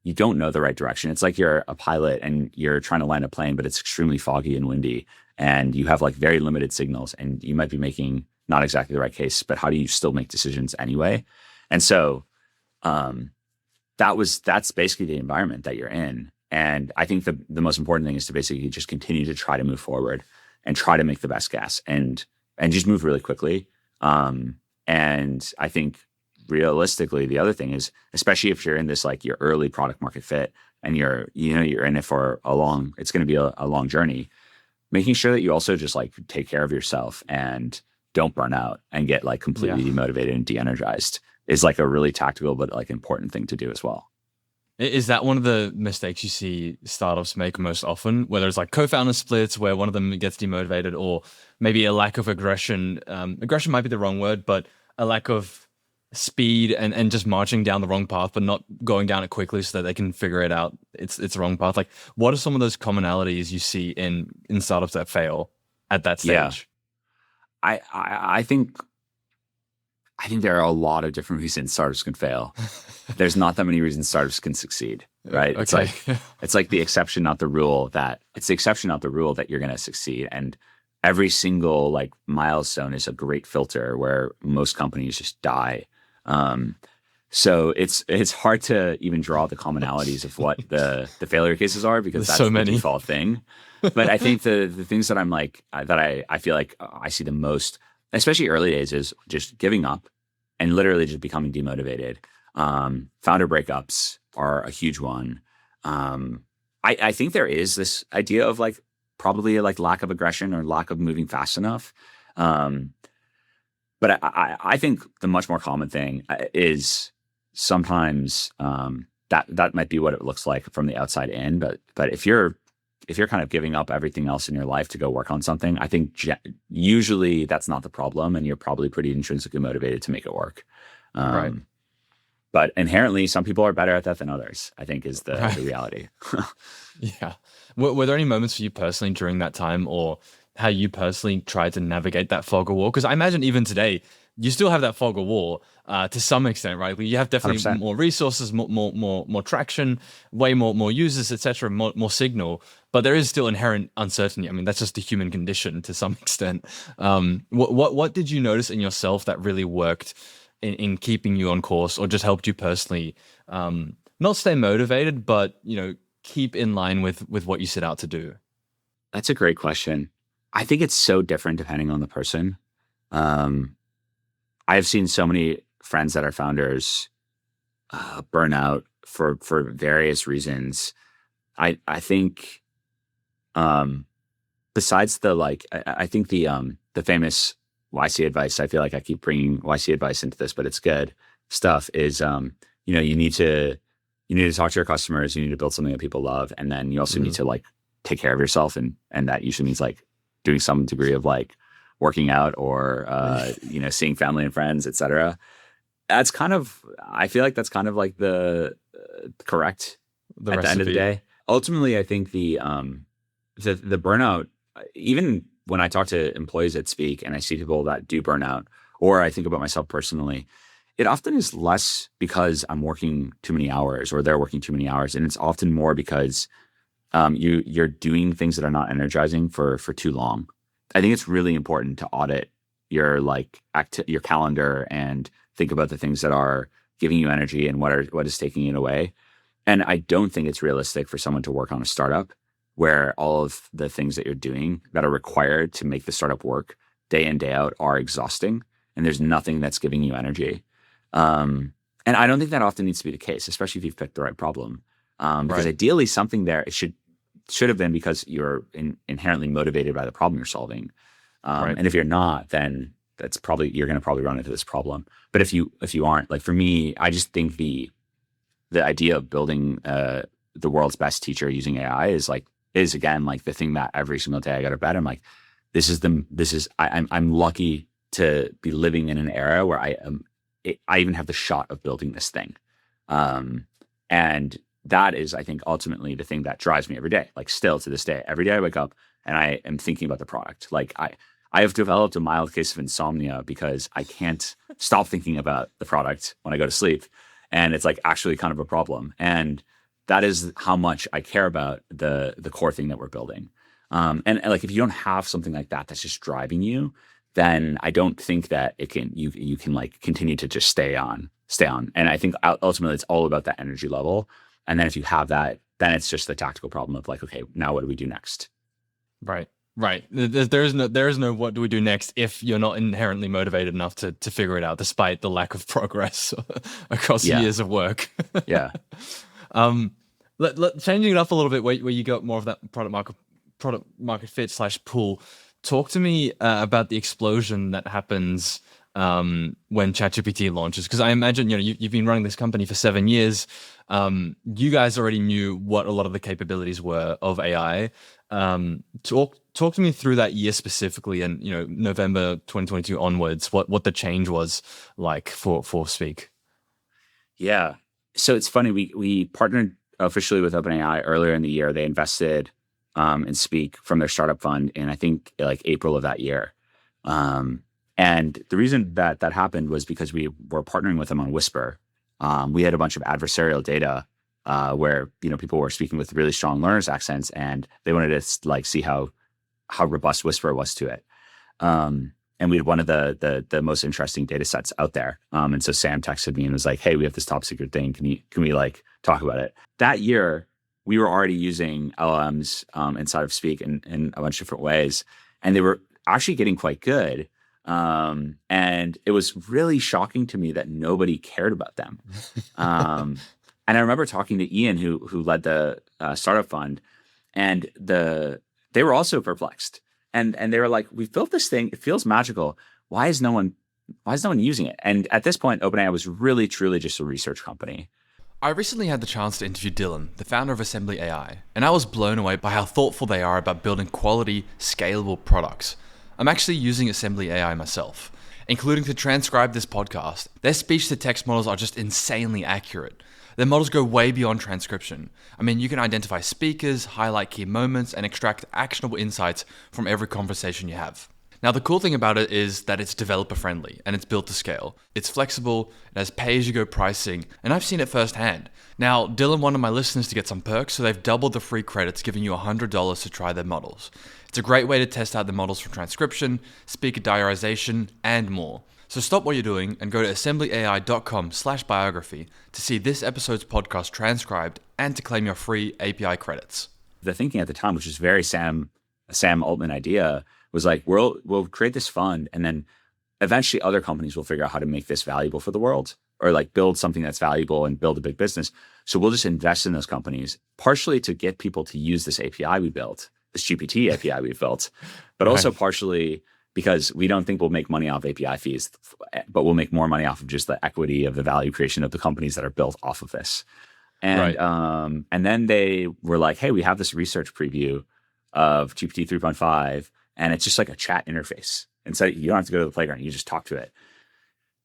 the right direction. It's like you're a pilot and you're trying to land a plane, but it's extremely foggy and windy, and you have like very limited signals, and you might be making not exactly the right case, but how do you still make decisions anyway? And so that's basically the environment that you're in. And I think the most important thing is to basically just continue to try to move forward and try to make the best guess and just move really quickly. And I think realistically, the other thing is, especially if you're in this like your early product market fit and you're in it for it's going to be a long journey, making sure that you also just like take care of yourself and don't burn out and get like completely demotivated and de-energized is like a really tactical but like important thing to do as well. Is that one of the mistakes you see startups make most often? Whether it's like co-founder splits where one of them gets demotivated, or maybe a lack of aggression. Aggression might be the wrong word, but a lack of speed and just marching down the wrong path, but not going down it quickly so that they can figure it out. It's the wrong path. Like, what are some of those commonalities you see in startups that fail at that Yeah. stage? I think there are a lot of different reasons startups can fail. There's not that many reasons startups can succeed, right? Okay. It's like the exception, not the rule. It's the exception, not the rule, that you're going to succeed. And every single like milestone is a great filter where most companies just die. So it's hard to even draw the commonalities of what the failure cases are, because There's that's so the many. default thing. But I think the things that I'm like that I feel like I see the most, especially early days, is just giving up and literally just becoming demotivated. Founder breakups are a huge one. I think there is this idea of like probably like lack of aggression or lack of moving fast enough. But I think the much more common thing is sometimes that might be what it looks like from the outside in. But if you're kind of giving up everything else in your life to go work on something, I think usually that's not the problem, and you're probably pretty intrinsically motivated to make it work. Right. But inherently, some people are better at that than others, I think, is the reality. Yeah. Were there any moments for you personally during that time, or how you personally tried to navigate that fog of war? Because I imagine even today, you still have that fog of war to some extent, right? You have definitely 100%. more resources, more traction, way more users, etc., more signal, but there is still inherent uncertainty. I mean, that's just the human condition to some extent. What did you notice in yourself that really worked in keeping you on course, or just helped you personally not stay motivated, but keep in line with what you set out to do? That's a great question. I think it's so different depending on the person. I have seen so many friends that are founders burn out for various reasons. I think besides I think the famous YC advice, I feel like I keep bringing YC advice into this, but it's good stuff, is you need to talk to your customers, you need to build something that people love, and then you also need to like take care of yourself, and that usually means like doing some degree of like working out or seeing family and friends, etc. That's kind of, I feel like that's kind of like the correct The at the end of the recipe. day. Ultimately, I think the burnout, even when I talk to employees that speak and I see people that do burnout, or I think about myself personally, it often is less because I'm working too many hours or they're working too many hours, and it's often more because you're doing things that are not energizing for too long. I think it's really important to audit your your calendar and think about the things that are giving you energy and what is taking it away. And I don't think it's realistic for someone to work on a startup where all of the things that you're doing that are required to make the startup work day in, day out are exhausting, and there's nothing that's giving you energy. And I don't think that often needs to be the case, especially if you've picked the right problem. Because Right. ideally something there, it should have been because you're inherently motivated by the problem you're solving. Right. And if you're not, then you're going to probably run into this problem. But if you aren't, like for me, I just think the idea of building the world's best teacher using AI is again like the thing that every single day I go to bed, I'm like, I'm lucky to be living in an era where I even have the shot of building this thing. And that is, I think, ultimately the thing that drives me every day. Like still to this day, every day I wake up and I am thinking about the product. Like I have developed a mild case of insomnia because I can't stop thinking about the product when I go to sleep. And it's like actually kind of a problem. And that is how much I care about the core thing that we're building. And like if you don't have something like that that's just driving you, then I don't think that you can like continue to just stay on. And I think ultimately it's all about that energy level. And then if you have that, then it's just the tactical problem of like, okay, now what do we do next? Right. Right. There is no what do we do next if you're not inherently motivated enough to figure it out, despite the lack of progress across Yeah. years of work. Yeah. Changing it up a little bit, where you got more of that product market fit / pull. Talk to me about the explosion that happens when ChatGPT launches? Because I imagine, you've been running this company for 7 years. You guys already knew what a lot of the capabilities were of AI. Talk to me through that year specifically, and November 2022 onwards, what the change was like for Speak. Yeah. So it's funny. We partnered officially with OpenAI earlier in the year. They invested in Speak from their startup fund in, I think, like April of that year. And the reason that happened was because we were partnering with them on Whisper. We had a bunch of adversarial data where people were speaking with really strong learners' accents, and they wanted to like see how robust Whisper was to it. And we had one of the most interesting data sets out there. And so Sam texted me and was like, "Hey, we have this top secret thing. Can we like talk about it?" That year, we were already using LLMs inside of Speak in a bunch of different ways, and they were actually getting quite good. And it was really shocking to me that nobody cared about them. And I remember talking to Ian, who led the startup fund, and they were also perplexed. And they were like, "We've built this thing. It feels magical. Why is no one using it?" And at this point, OpenAI was really, truly just a research company. I recently had the chance to interview Dylan, the founder of Assembly AI, and I was blown away by how thoughtful they are about building quality, scalable products. I'm actually using Assembly AI myself, including to transcribe this podcast. Their speech-to-text models are just insanely accurate. Their models go way beyond transcription. I mean, you can identify speakers, highlight key moments, and extract actionable insights from every conversation you have. Now, the cool thing about it is that it's developer-friendly and it's built to scale. It's flexible, it has pay-as-you-go pricing, and I've seen it firsthand. Now, Dylan wanted my listeners to get some perks, so they've doubled the free credits, giving you $100 to try their models. It's a great way to test out the models for transcription, speaker diarization, and more. So stop what you're doing and go to assemblyai.com/biography to see this episode's podcast transcribed and to claim your free API credits. The thinking at the time, which was very Sam Altman idea, was like, we'll create this fund, and then eventually other companies will figure out how to make this valuable for the world, or like build something that's valuable and build a big business. So we'll just invest in those companies, partially to get people to use this API we built, this GPT API we built, but also partially because we don't think we'll make money off API fees, but we'll make more money off of just the equity of the value creation of the companies that are built off of this. And and then they were like, "Hey, we have this research preview of GPT 3.5, and it's just like a chat interface. And so you don't have to go to the playground; you just talk to it."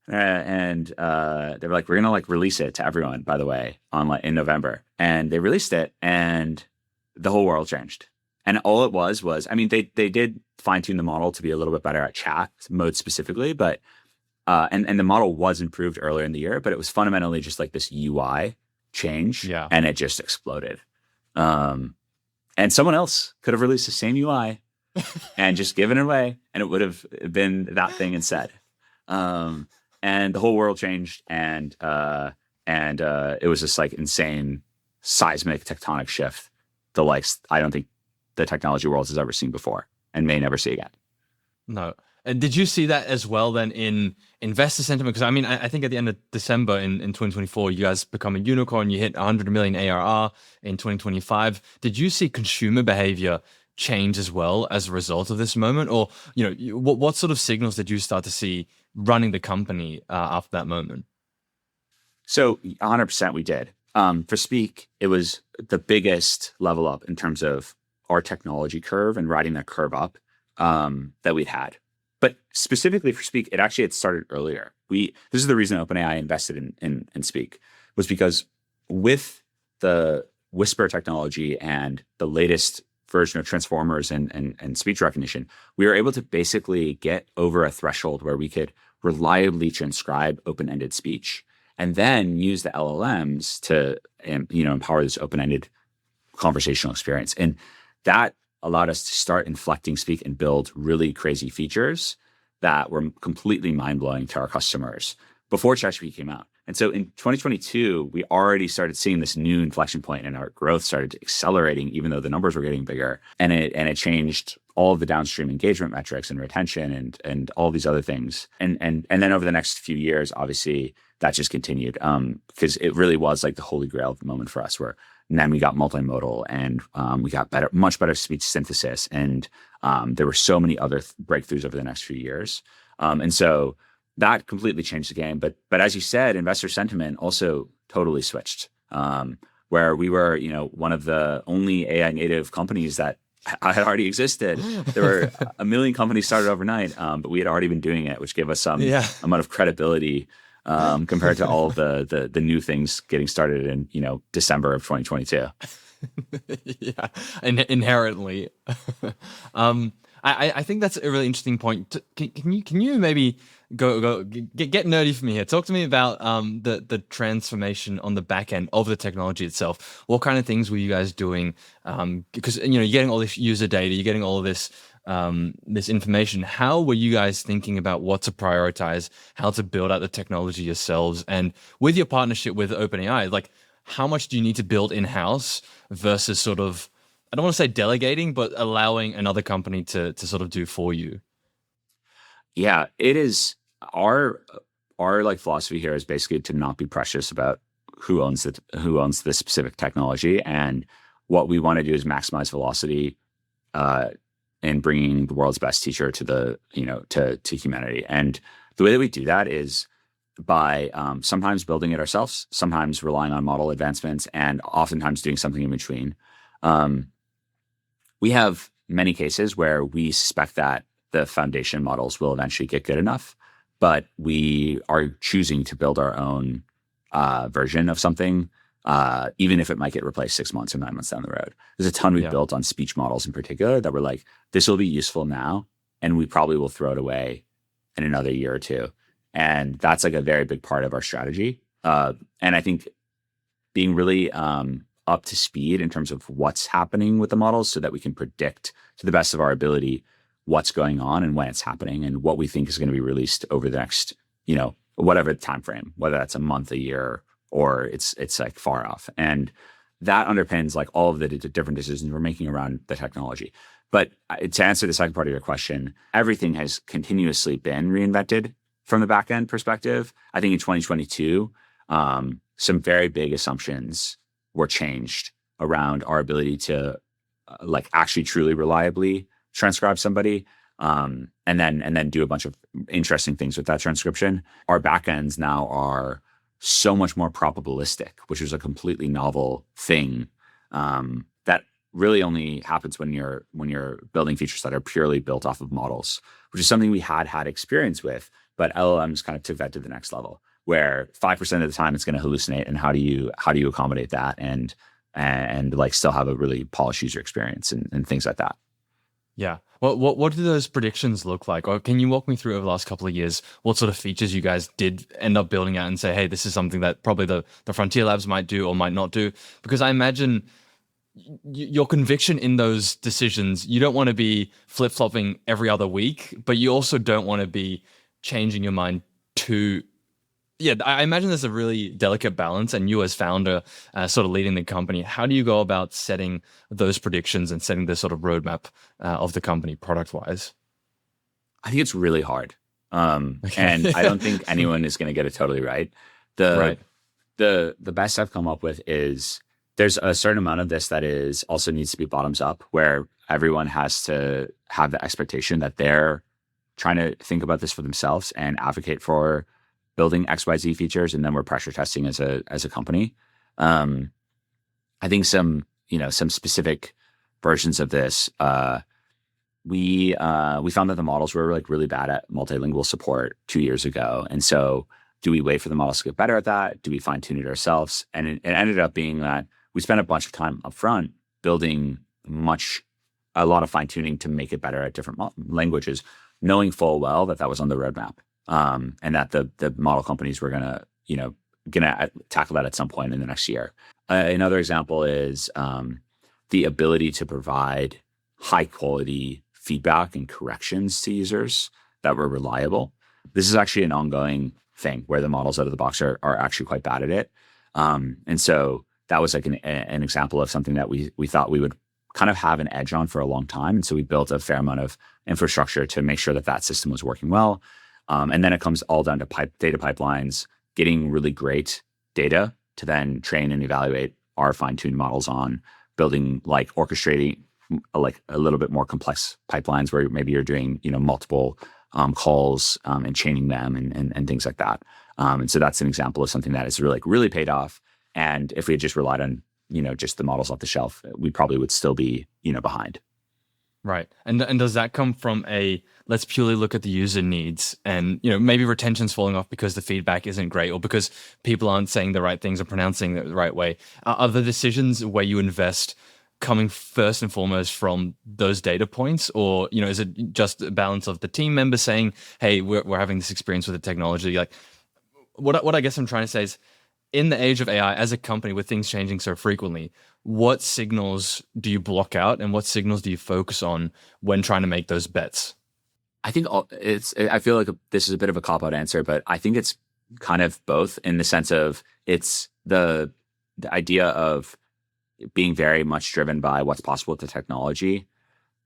And they were like, "We're gonna like release it to everyone, by the way, in November." And they released it, and the whole world changed. And all it was, I mean, they did fine tune the model to be a little bit better at chat mode specifically, but and the model was improved earlier in the year, but it was fundamentally just like this UI change, and it just exploded. And someone else could have released the same UI and just given it away, and it would have been that thing instead. And the whole world changed, and it was this like insane seismic tectonic shift, the likes I don't think the technology world has ever seen before and may never see again. No. And did you see that as well then in investor sentiment? Because I mean, I think at the end of December in 2024, you guys become a unicorn, you hit 100 million ARR in 2025. Did you see consumer behavior change as well as a result of this moment? Or, what sort of signals did you start to see running the company after that moment? So 100% we did. For Speak, it was the biggest level up in terms of our technology curve and riding that curve up that we'd had. But specifically for Speak, it actually had started earlier. This is the reason OpenAI invested in Speak, was because with the Whisper technology and the latest version of transformers and speech recognition, we were able to basically get over a threshold where we could reliably transcribe open-ended speech and then use the LLMs to empower this open-ended conversational experience. And that allowed us to start inflecting Speak and build really crazy features that were completely mind-blowing to our customers before ChatGPT came out. And so in 2022, we already started seeing this new inflection point, and our growth started accelerating, even though the numbers were getting bigger. And it changed all of the downstream engagement metrics and retention and all these other things. And then over the next few years, obviously, that just continued because it really was like the holy grail moment for us, where and then we got multimodal, and we got much better speech synthesis, and there were so many other breakthroughs over the next few years. And so that completely changed the game. But as you said, investor sentiment also totally switched. Where we were, one of the only AI native companies that had already existed. There were a million companies started overnight, but we had already been doing it, which gave us some amount of credibility compared to all of the new things getting started in December of 2022. Yeah, inherently. I think that's a really interesting point. Can you maybe get nerdy for me here? Talk to me about the transformation on the back end of the technology itself. What kind of things were you guys doing? Because you're getting all this user data, you're getting all of this this information. How were you guys thinking about what to prioritize, how to build out the technology yourselves, and with your partnership with OpenAI, like how much do you need to build in-house versus sort of, I don't want to say delegating, but allowing another company to sort of do for you? Yeah, it is our like philosophy here is basically to not be precious about who owns the specific technology, and what we want to do is maximize velocity in bringing the world's best teacher to to humanity. And the way that we do that is by sometimes building it ourselves, sometimes relying on model advancements, and oftentimes doing something in between. We have many cases where we suspect that the foundation models will eventually get good enough, but we are choosing to build our own version of something, even if it might get replaced 6 months or 9 months down the road. There's a ton we've built on speech models in particular that we're like, this will be useful now, and we probably will throw it away in another year or two. And that's like a very big part of our strategy. And I think being really up to speed in terms of what's happening with the models so that we can predict to the best of our ability what's going on and when it's happening and what we think is going to be released over the next, whatever time frame, whether that's a month, a year, or it's like far off. And that underpins like all of the different decisions we're making around the technology. But to answer the second part of your question, everything has continuously been reinvented from the back end perspective. I think in 2022, some very big assumptions were changed around our ability to like actually truly reliably transcribe somebody, and then do a bunch of interesting things with that transcription. Our backends now are so much more probabilistic, which is a completely novel thing that really only happens when you're building features that are purely built off of models, which is something we had experience with, but LLMs kind of took that to the next level, where 5% of the time it's going to hallucinate, and how do you accommodate that and like still have a really polished user experience and things like that. Yeah. What do those predictions look like? Or can you walk me through over the last couple of years what sort of features you guys did end up building out and say, hey, this is something that probably the frontier labs might do or might not do? Because I imagine your conviction in those decisions, you don't want to be flip-flopping every other week, but you also don't want to be changing your mind too. Yeah, I imagine there's a really delicate balance, and you as founder sort of leading the company, how do you go about setting those predictions and setting the sort of roadmap of the company product-wise? I think it's really hard. And I don't think anyone is going to get it totally right. The best I've come up with is there's a certain amount of this that is also needs to be bottoms up, where everyone has to have the expectation that they're trying to think about this for themselves and advocate for building XYZ features, and then we're pressure testing as a company. I think some specific versions of this, we found that the models were like really bad at multilingual support 2 years ago. And so do we wait for the models to get better at that? Do we fine tune it ourselves? And it ended up being that we spent a bunch of time up front building a lot of fine tuning to make it better at different languages, knowing full well that was on the roadmap. And that the model companies were gonna tackle that at some point in the next year. Another example is the ability to provide high quality feedback and corrections to users that were reliable. This is actually an ongoing thing where the models out of the box are actually quite bad at it. And so that was like an example of something that we thought we would kind of have an edge on for a long time. And so we built a fair amount of infrastructure to make sure that system was working well. And then it comes all down to data pipelines, getting really great data to then train and evaluate our fine-tuned models on, building like orchestrating like a little bit more complex pipelines where maybe you're doing multiple calls and chaining them and things like that. And so that's an example of something that has really paid off. And if we had just relied on, just the models off the shelf, we probably would still be, behind. Right. And does that come from let's purely look at the user needs and, maybe retention's falling off because the feedback isn't great or because people aren't saying the right things or pronouncing it the right way? Are the decisions where you invest coming first and foremost from those data points, or, is it just a balance of the team members saying, hey, we're having this experience with the technology? Like what I guess I'm trying to say is, in the age of AI, as a company with things changing so frequently, what signals do you block out and what signals do you focus on when trying to make those bets? I think I feel like this is a bit of a cop-out answer, but I think it's kind of both, in the sense of it's the idea of being very much driven by what's possible with the technology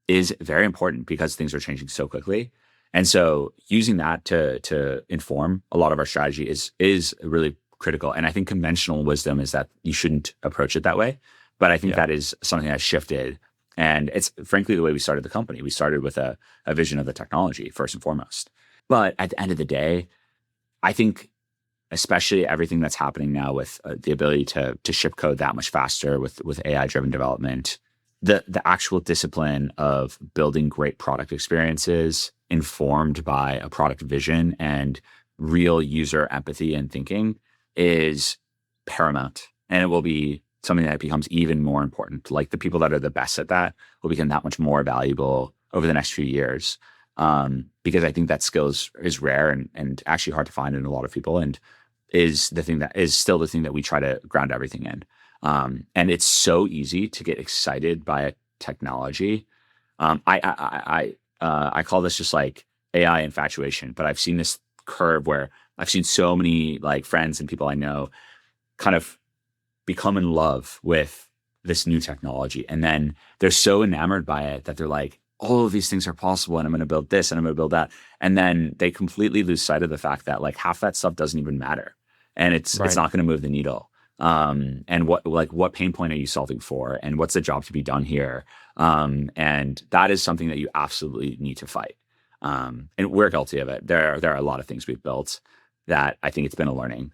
is very important because things are changing so quickly. And so using that to inform a lot of our strategy is really critical. And I think conventional wisdom is that you shouldn't approach it that way. But I think that is something that's shifted. And it's frankly the way we started the company. We started with a vision of the technology first and foremost. But at the end of the day, I think especially everything that's happening now with the ability to ship code that much faster with AI-driven development, the actual discipline of building great product experiences informed by a product vision and real user empathy and thinking is paramount. And it will be something that becomes even more important. Like the people that are the best at that will become that much more valuable over the next few years. Because I think that skill is rare and actually hard to find in a lot of people, and is still the thing that we try to ground everything in. And it's so easy to get excited by a technology. I call this just like AI infatuation, but I've seen this curve where I've seen so many like friends and people I know kind of become in love with this new technology. And then they're so enamored by it that they're like, all of these things are possible and I'm going to build this and I'm going to build that. And then they completely lose sight of the fact that like half that stuff doesn't even matter. And it's not going to move the needle. And what pain point are you solving for? And what's the job to be done here? And that is something that you absolutely need to fight. And we're guilty of it. There are a lot of things we've built that I think it's been a learning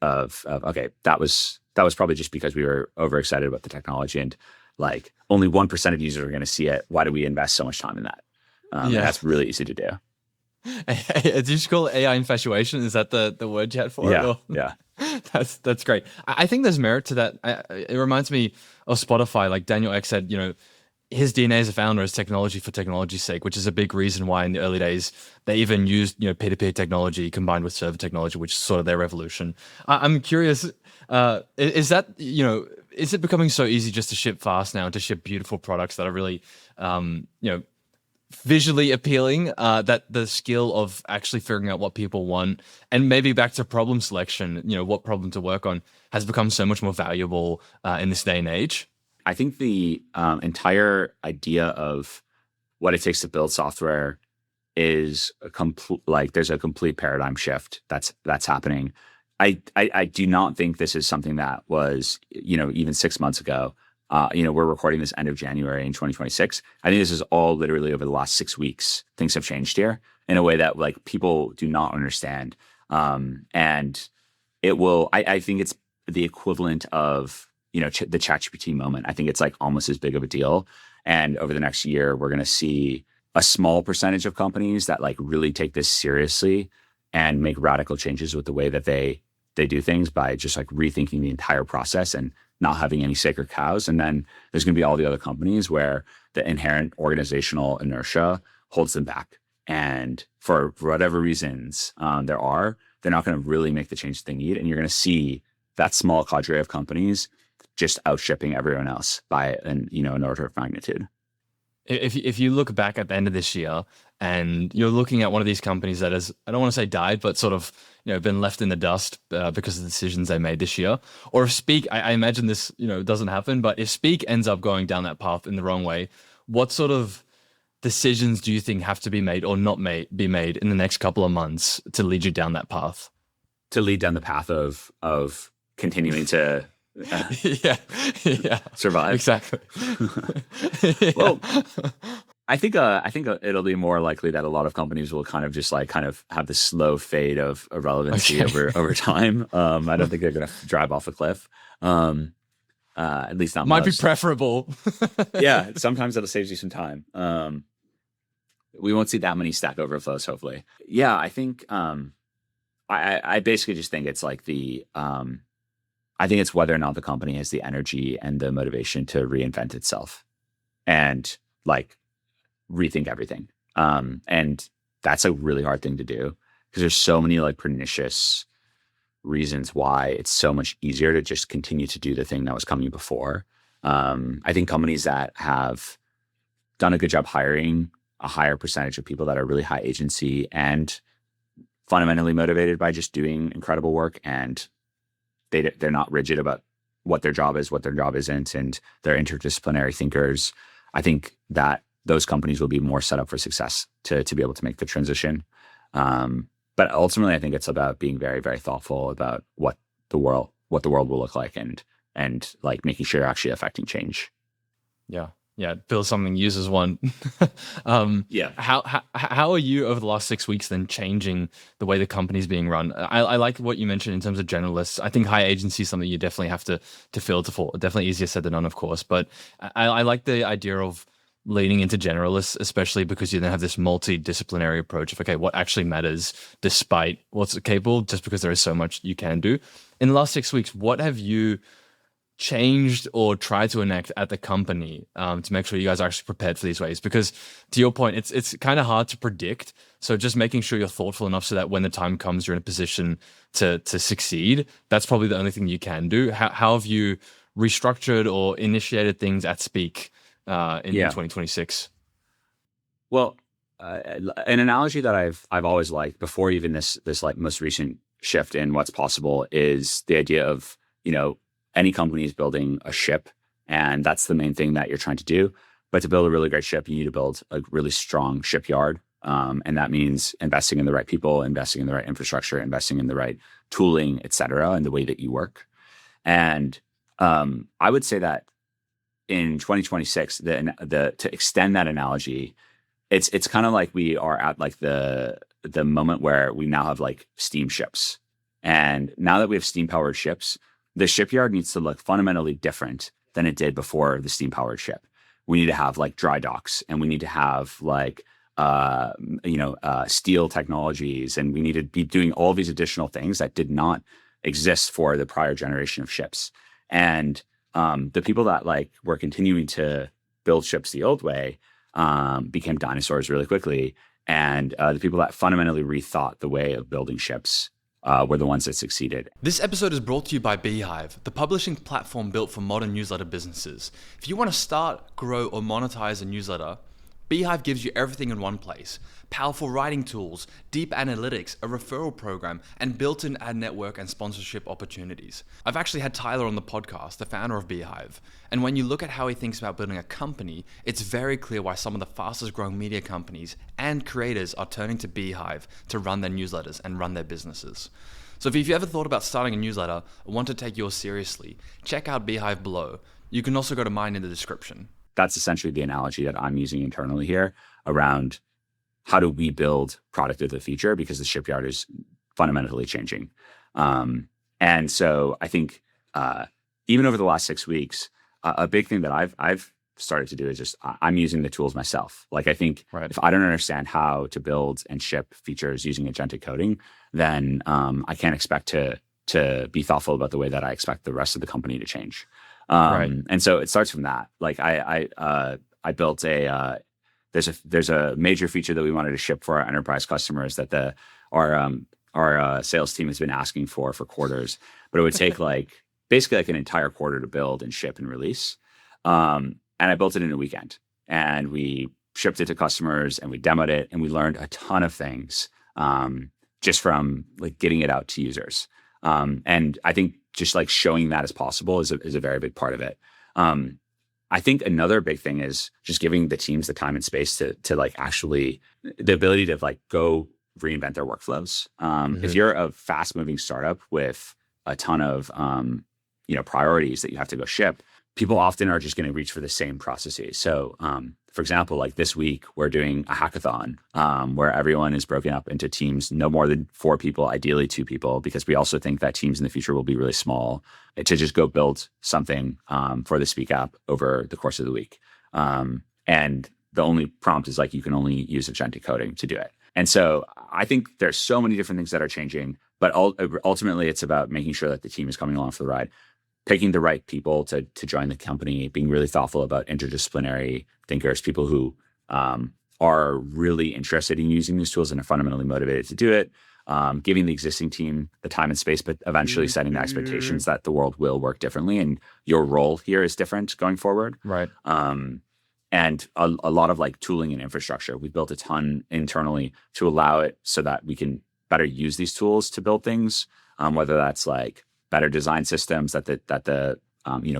of okay, that was probably just because we were overexcited about the technology and like only 1% of users are going to see it. Why do we invest so much time in that? And that's really easy to do. Did you just call it AI infatuation? Is that the word you had for it? Yeah. That's great. I think there's merit to that. It reminds me of Spotify. Like Daniel Ek said, his DNA as a founder is technology for technology's sake, which is a big reason why in the early days they even used peer-to-peer technology combined with server technology, which is sort of their revolution. I'm curious, is that is it becoming so easy just to ship fast now, to ship beautiful products that are really visually appealing, that the skill of actually figuring out what people want and maybe back to problem selection, what problem to work on, has become so much more valuable in this day and age? I think the entire idea of what it takes to build software is there's a complete paradigm shift that's happening. I do not think this is something that was, even 6 months ago. We're recording this end of January in 2026. I think this is all literally over the last 6 weeks. Things have changed here in a way that like people do not understand. And it will, I think it's the equivalent of, the ChatGPT moment. I think it's like almost as big of a deal. And over the next year, we're going to see a small percentage of companies that like really take this seriously and make radical changes with the way that they do things by just like rethinking the entire process and not having any sacred cows. And then there's going to be all the other companies where the inherent organizational inertia holds them back. And for whatever reasons they're not going to really make the change they need. And you're going to see that small cadre of companies just outshipping everyone else by an order of magnitude. If you look back at the end of this year and you're looking at one of these companies that has, I don't want to say died, but sort of been left in the dust because of the decisions they made this year, or if Speak, I imagine this doesn't happen, but if Speak ends up going down that path in the wrong way, what sort of decisions do you think have to be made or not be made in the next couple of months to lead you down that path? To lead down the path of continuing to yeah, survive. Exactly. Well, I think it'll be more likely that a lot of companies will kind of just like kind of have this slow fade of irrelevancy over time. I don't think they're going to drive off a cliff. At least not Might be most. preferable. Yeah, sometimes it'll save you some time. We won't see that many Stack Overflows, hopefully. Yeah, I think I basically just think it's like I think it's whether or not the company has the energy and the motivation to reinvent itself and like rethink everything. And that's a really hard thing to do because there's so many like pernicious reasons why it's so much easier to just continue to do the thing that was coming before. I think companies that have done a good job hiring a higher percentage of people that are really high agency and fundamentally motivated by just doing incredible work, and they're not rigid about what their job is, what their job isn't, and they're interdisciplinary thinkers. I think that those companies will be more set up for success to be able to make the transition. But ultimately, I think it's about being very, very thoughtful about what the world will look like, and like making sure you're actually affecting change. Yeah, build something, users want. Yeah. How are you over the last 6 weeks then changing the way the company's being run? I like what you mentioned in terms of generalists. I think high agency is something you definitely have to filter for. Definitely easier said than done, of course. But I like the idea of leaning into generalists, especially because you then have this multidisciplinary approach of, okay, what actually matters despite what's capable, just because there is so much you can do. In the last 6 weeks, what have you changed or tried to enact at the company to make sure you guys are actually prepared for these ways? Because to your point, it's kind of hard to predict. So just making sure you're thoughtful enough so that when the time comes, you're in a position to succeed. That's probably the only thing you can do. How have you restructured or initiated things at Speak in 2026? Well, an analogy that I've always liked before even this like most recent shift in what's possible is the idea of, any company is building a ship, and that's the main thing that you're trying to do. But to build a really great ship, you need to build a really strong shipyard. And that means investing in the right people, investing in the right infrastructure, investing in the right tooling, et cetera, and the way that you work. And I would say that in 2026, to extend that analogy, it's kind of like we are at like the moment where we now have like steam ships. And now that we have steam powered ships, the shipyard needs to look fundamentally different than it did before the steam powered ship. We need to have like dry docks, and we need to have like steel technologies, and we need to be doing all these additional things that did not exist for the prior generation of ships. And the people that like were continuing to build ships the old way became dinosaurs really quickly. And the people that fundamentally rethought the way of building ships were the ones that succeeded. This episode is brought to you by Beehive, the publishing platform built for modern newsletter businesses. If you want to start, grow, or monetize a newsletter, Beehive gives you everything in one place. Powerful writing tools, deep analytics, a referral program, and built-in ad network and sponsorship opportunities. I've actually had Tyler on the podcast, the founder of Beehive. And when you look at how he thinks about building a company, it's very clear why some of the fastest growing media companies and creators are turning to Beehive to run their newsletters and run their businesses. So if you've ever thought about starting a newsletter or want to take yours seriously, check out Beehive below. You can also go to mine in the description. That's essentially the analogy that I'm using internally here around how do we build product of the future, because the shipyard is fundamentally changing. And so I think even over the last 6 weeks, a big thing that I've started to do is just I'm using the tools myself. Like I think if I don't understand how to build and ship features using agentic coding, then I can't expect to be thoughtful about the way that I expect the rest of the company to change. And so it starts from that. Like I built there's a major feature that we wanted to ship for our enterprise customers that our sales team has been asking for quarters, but it would take like basically like an entire quarter to build and ship and release. And I built it in a weekend, and we shipped it to customers, and we demoed it, and we learned a ton of things just from like getting it out to users. And I think just like showing that as possible is a very big part of it. I think another big thing is just giving the teams the time and space to like actually the ability to like go reinvent their workflows. If you're a fast moving startup with a ton of priorities that you have to go ship, people often are just going to reach for the same processes. So, for example, like this week, we're doing a hackathon where everyone is broken up into teams, no more than 4 people, ideally 2 people, because we also think that teams in the future will be really small, to just go build something for the Speak app over the course of the week. And the only prompt is like, you can only use agentic coding to do it. And so I think there's so many different things that are changing, but ultimately it's about making sure that the team is coming along for the ride, picking the right people to join the company, being really thoughtful about interdisciplinary thinkers, people who are really interested in using these tools and are fundamentally motivated to do it, giving the existing team the time and space, but eventually setting the expectations that the world will work differently and your role here is different going forward. Right. And a lot of like tooling and infrastructure. We built a ton internally to allow it so that we can better use these tools to build things, whether that's like better design systems that the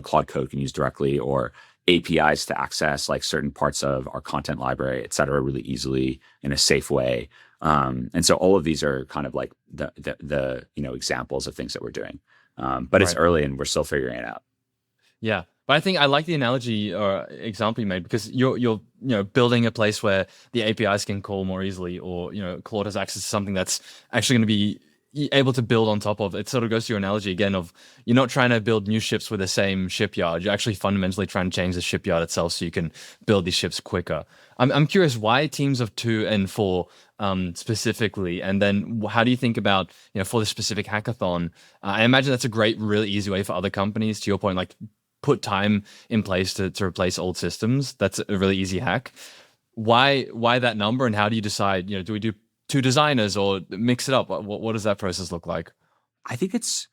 Claude Code can use directly, or APIs to access like certain parts of our content library, et cetera, really easily in a safe way. And so all of these are kind of like the examples of things that we're doing. But it's early and we're still figuring it out. Yeah. But I think I like the analogy or example you made, because you're building a place where the APIs can call more easily, or Claude has access to something that's actually going to be able to build on top of. It sort of goes to your analogy again of, you're not trying to build new ships with the same shipyard. You're actually fundamentally trying to change the shipyard itself so you can build these ships quicker. I'm curious, why teams of 2 and 4 specifically? And then how do you think about, for the specific hackathon? I imagine that's a great, really easy way for other companies, to your point, like put time in place to replace old systems. That's a really easy hack. Why that number, and how do you decide, do we do 2 designers or mix it up? What does that process look like? I think it's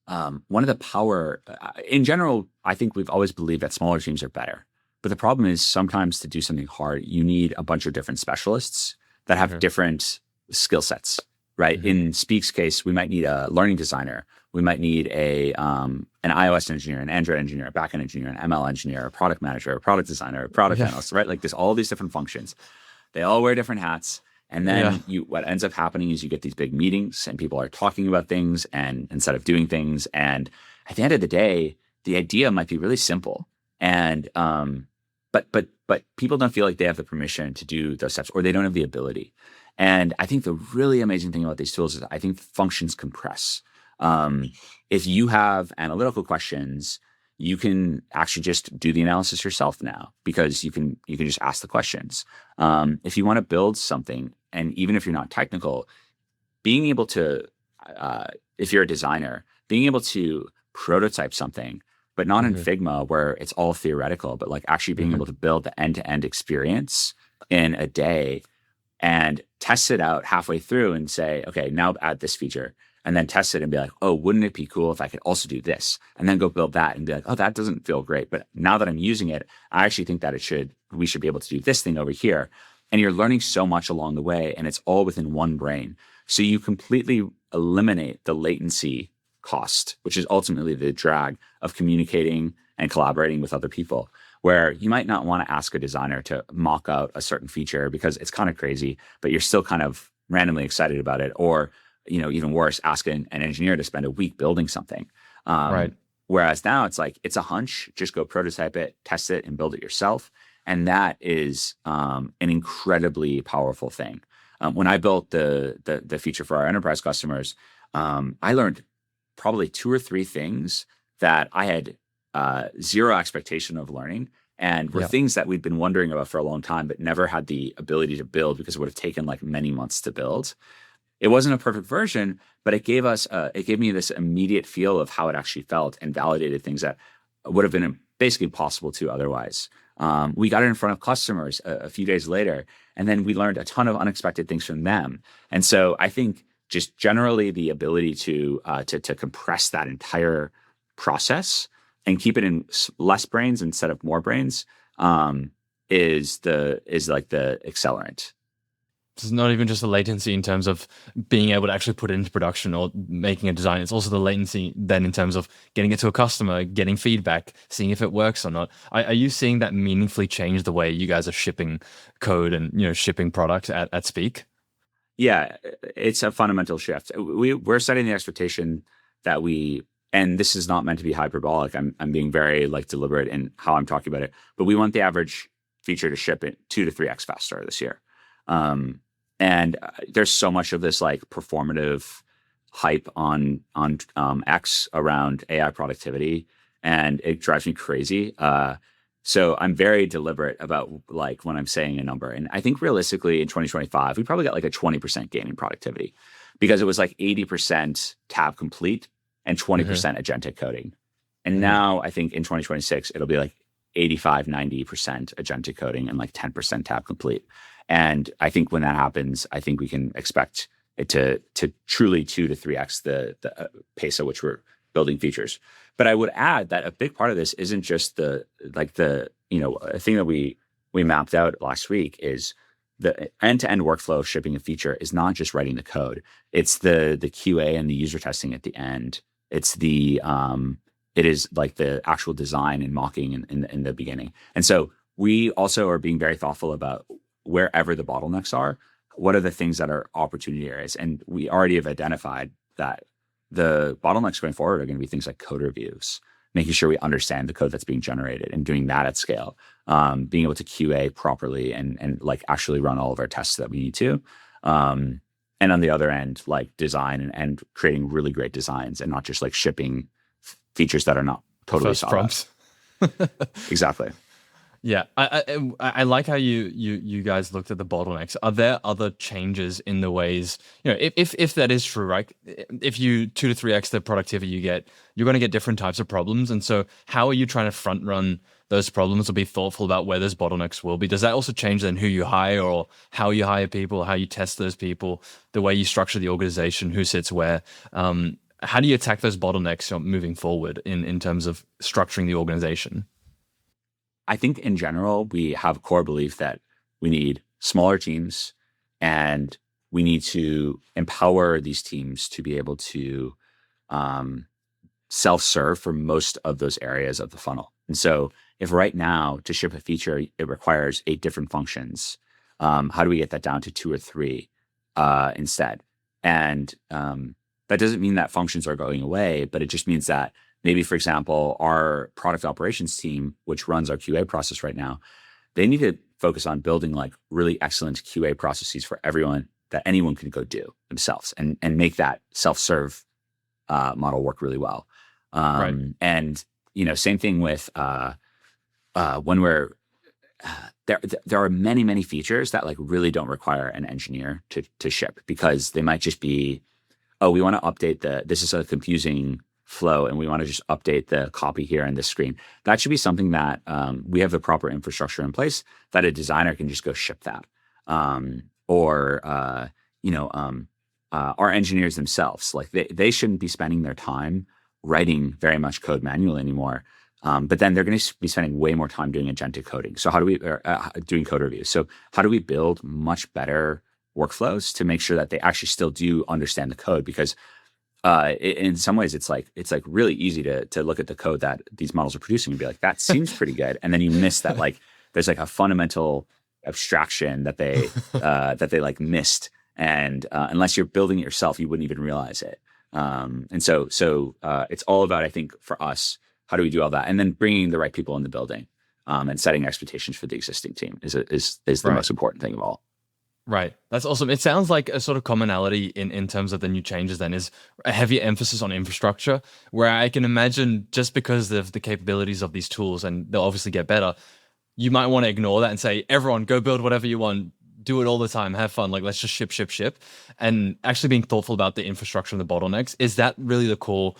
one of the power, in general, I think we've always believed that smaller teams are better. But the problem is sometimes to do something hard, you need a bunch of different specialists that have different skill sets, right? In Speak's case, we might need a learning designer. We might need an iOS engineer, an Android engineer, a backend engineer, an ML engineer, a product manager, a product designer, a product analyst, right? Like there's all these different functions. They all wear different hats. And then what ends up happening is you get these big meetings and people are talking about things and instead of doing things. And at the end of the day, the idea might be really simple. And but people don't feel like they have the permission to do those steps, or they don't have the ability. And I think the really amazing thing about these tools is I think functions compress. If you have analytical questions, you can actually just do the analysis yourself now, because you can just ask the questions. If you want to build something, and even if you're not technical, being able to, if you're a designer, being able to prototype something, but not in Figma where it's all theoretical, but like actually being able to build the end-to-end experience in a day and test it out halfway through and say, okay, now add this feature. And then test it and be like, oh, wouldn't it be cool if I could also do this? And then go build that and be like, oh, that doesn't feel great. But now that I'm using it, I actually think that we should be able to do this thing over here. And you're learning so much along the way, and it's all within one brain. So you completely eliminate the latency cost, which is ultimately the drag of communicating and collaborating with other people, where you might not want to ask a designer to mock out a certain feature because it's kind of crazy, but you're still kind of randomly excited about it. Or even worse, ask an engineer to spend a week building something. Right. Whereas now it's like, it's a hunch, just go prototype it, test it, and build it yourself. And that is an incredibly powerful thing. When I built the feature for our enterprise customers, I learned probably 2 or 3 things that I had zero expectation of learning, and were things that we'd been wondering about for a long time, but never had the ability to build because it would have taken like many months to build. It wasn't a perfect version, but it gave me this immediate feel of how it actually felt and validated things that would have been basically impossible to otherwise. We got it in front of customers a few days later, and then we learned a ton of unexpected things from them. And so I think just generally the ability to compress that entire process and keep it in less brains instead of more brains is like the accelerant. It's not even just the latency in terms of being able to actually put it into production or making a design. It's also the latency then in terms of getting it to a customer, getting feedback, seeing if it works or not. Are you seeing that meaningfully change the way you guys are shipping code and shipping product at Speak? Yeah, it's a fundamental shift. We're setting the expectation that we and this is not meant to be hyperbolic. I'm being very like deliberate in how I'm talking about it. But we want the average feature to ship it 2 to 3x faster this year. And there's so much of this like performative hype on X around AI productivity, and it drives me crazy. So I'm very deliberate about like when I'm saying a number. And I think realistically in 2025, we probably got like a 20% gain in productivity because it was like 80% tab complete and 20% agentic coding. And now I think in 2026, it'll be like 85, 90% agentic coding and like 10% tab complete. And I think when that happens, I think we can expect it to truly 2 to 3x the pace at which we're building features. But I would add that a big part of this isn't just a thing that we mapped out last week is the end-to-end workflow of shipping a feature is not just writing the code. It's the QA and the user testing at the end. It's it is like the actual design and mocking in the beginning. And so we also are being very thoughtful about wherever the bottlenecks are, what are the things that are opportunity areas? And we already have identified that the bottlenecks going forward are going to be things like code reviews, making sure we understand the code that's being generated and doing that at scale, being able to QA properly and like actually run all of our tests that we need to. And on the other end, like design and creating really great designs and not just like shipping features that are not totally first prompts. Exactly. Yeah, I like how you guys looked at the bottlenecks. Are there other changes in the ways, if that is true, right? If you 2 to 3x the productivity you get, you're going to get different types of problems. And so how are you trying to front run those problems or be thoughtful about where those bottlenecks will be? Does that also change then who you hire or how you hire people, how you test those people, the way you structure the organization, who sits where? How do you attack those bottlenecks moving forward in terms of structuring the organization? I think in general, we have a core belief that we need smaller teams and we need to empower these teams to be able to self-serve for most of those areas of the funnel. And so if right now to ship a feature, it requires 8 different functions, how do we get that down to 2 or 3 instead? And that doesn't mean that functions are going away, but it just means that maybe, for example, our product operations team, which runs our QA process right now, they need to focus on building like really excellent QA processes for everyone that anyone can go do themselves and make that self-serve model work really well. Right. And, same thing with when we're, there are many, many features that like really don't require an engineer to ship because they might just be, oh, we want to update this is a confusing flow and we want to just update the copy here on this screen. That should be something that we have the proper infrastructure in place that a designer can just go ship that. Our engineers themselves, like they shouldn't be spending their time writing very much code manually anymore. But then they're going to be spending way more time doing agentic coding. So how do we, doing code reviews. So how do we build much better workflows to make sure that they actually still do understand the code? Because in some ways it's like really easy to look at the code that these models are producing and be like, that seems pretty good. And then you miss that like there's like a fundamental abstraction that they like missed. And unless you're building it yourself, you wouldn't even realize it. And so it's all about, I think, for us, how do we do all that? And then bringing the right people in the building and setting expectations for the existing team is the most important thing of all. Right. That's awesome. It sounds like a sort of commonality in terms of the new changes then is a heavy emphasis on infrastructure, where I can imagine just because of the capabilities of these tools, and they'll obviously get better, you might want to ignore that and say, everyone go build whatever you want, do it all the time, have fun, like let's just ship. And actually being thoughtful about the infrastructure and the bottlenecks, is that really the core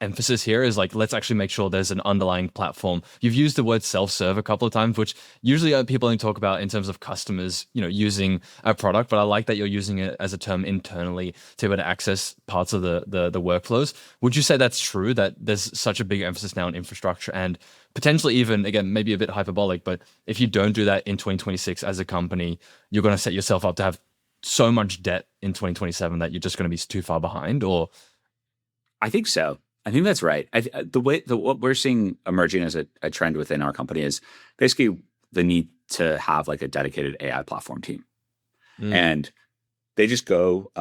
emphasis here? Is like, let's actually make sure there's an underlying platform. You've used the word self-serve a couple of times, which usually people only talk about in terms of customers, using a product, but I like that you're using it as a term internally to be able to access parts of the workflows. Would you say that's true, that there's such a big emphasis now on infrastructure and potentially even, again, maybe a bit hyperbolic, but if you don't do that in 2026 as a company, you're going to set yourself up to have so much debt in 2027 that you're just going to be too far behind? Or I think so. I think that's right. What we're seeing emerging as a trend within our company is basically the need to have like a dedicated AI platform team. And they just go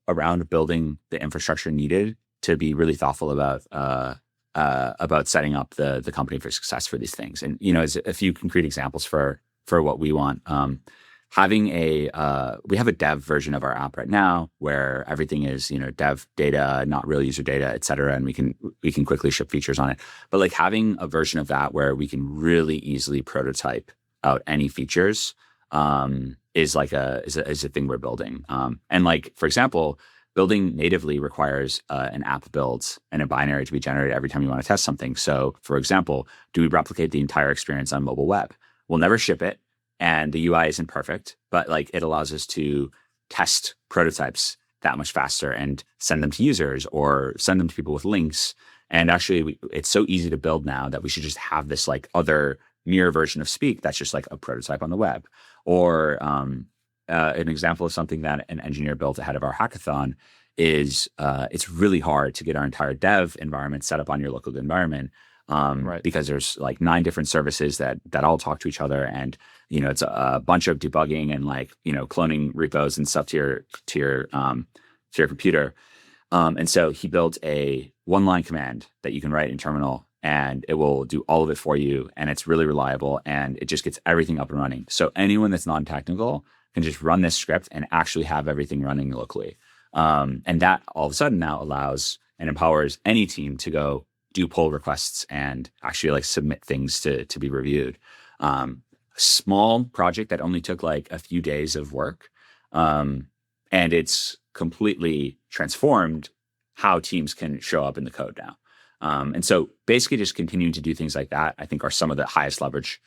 around building the infrastructure needed to be really thoughtful about setting up the company for success for these things. And as a few concrete examples for what we want, having we have a dev version of our app right now where everything is dev data, not real user data, et cetera, and we can quickly ship features on it. But like having a version of that where we can really easily prototype out any features is a thing we're building. And like, for example, building natively requires an app build and a binary to be generated every time you want to test something. So, for example, do we replicate the entire experience on mobile web? We'll never ship it, and the UI isn't perfect, but like it allows us to test prototypes that much faster and send them to users or send them to people with links. And actually, it's so easy to build now that we should just have this like other mirror version of Speak that's just like a prototype on the web. Or an example of something that an engineer built ahead of our hackathon is it's really hard to get our entire dev environment set up on your local environment because there's like 9 different services that all talk to each other, and it's a bunch of debugging and like cloning repos and stuff to your computer. And so he built a 1-line command that you can write in terminal, and it will do all of it for you. And it's really reliable, and it just gets everything up and running. So anyone that's non-technical can just run this script and actually have everything running locally. And that all of a sudden now allows and empowers any team to go do pull requests and actually like submit things to be reviewed. Small project that only took like a few days of work. And it's completely transformed how teams can show up in the code now. And so basically just continuing to do things like that, I think, are some of the highest leverage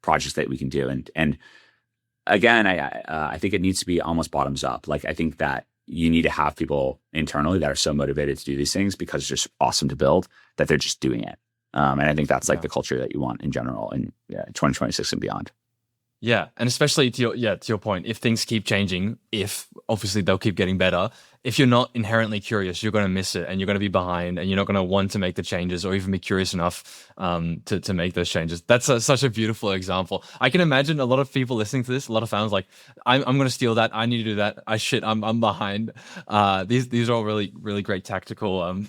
projects that we can do. And again, I think it needs to be almost bottoms up. Like, I think that you need to have people internally that are so motivated to do these things because it's just awesome to build that they're just doing it. And I think that's like the culture that you want in general in 2026 and beyond. Yeah, and especially to your point, if things keep changing, if obviously they'll keep getting better, if you're not inherently curious, you're going to miss it and you're going to be behind and you're not going to want to make the changes or even be curious enough to make those changes. That's such a beautiful example. I can imagine a lot of people listening to this, a lot of fans like, I'm going to steal that. I need to do that. I'm behind. These are all really, really great tactical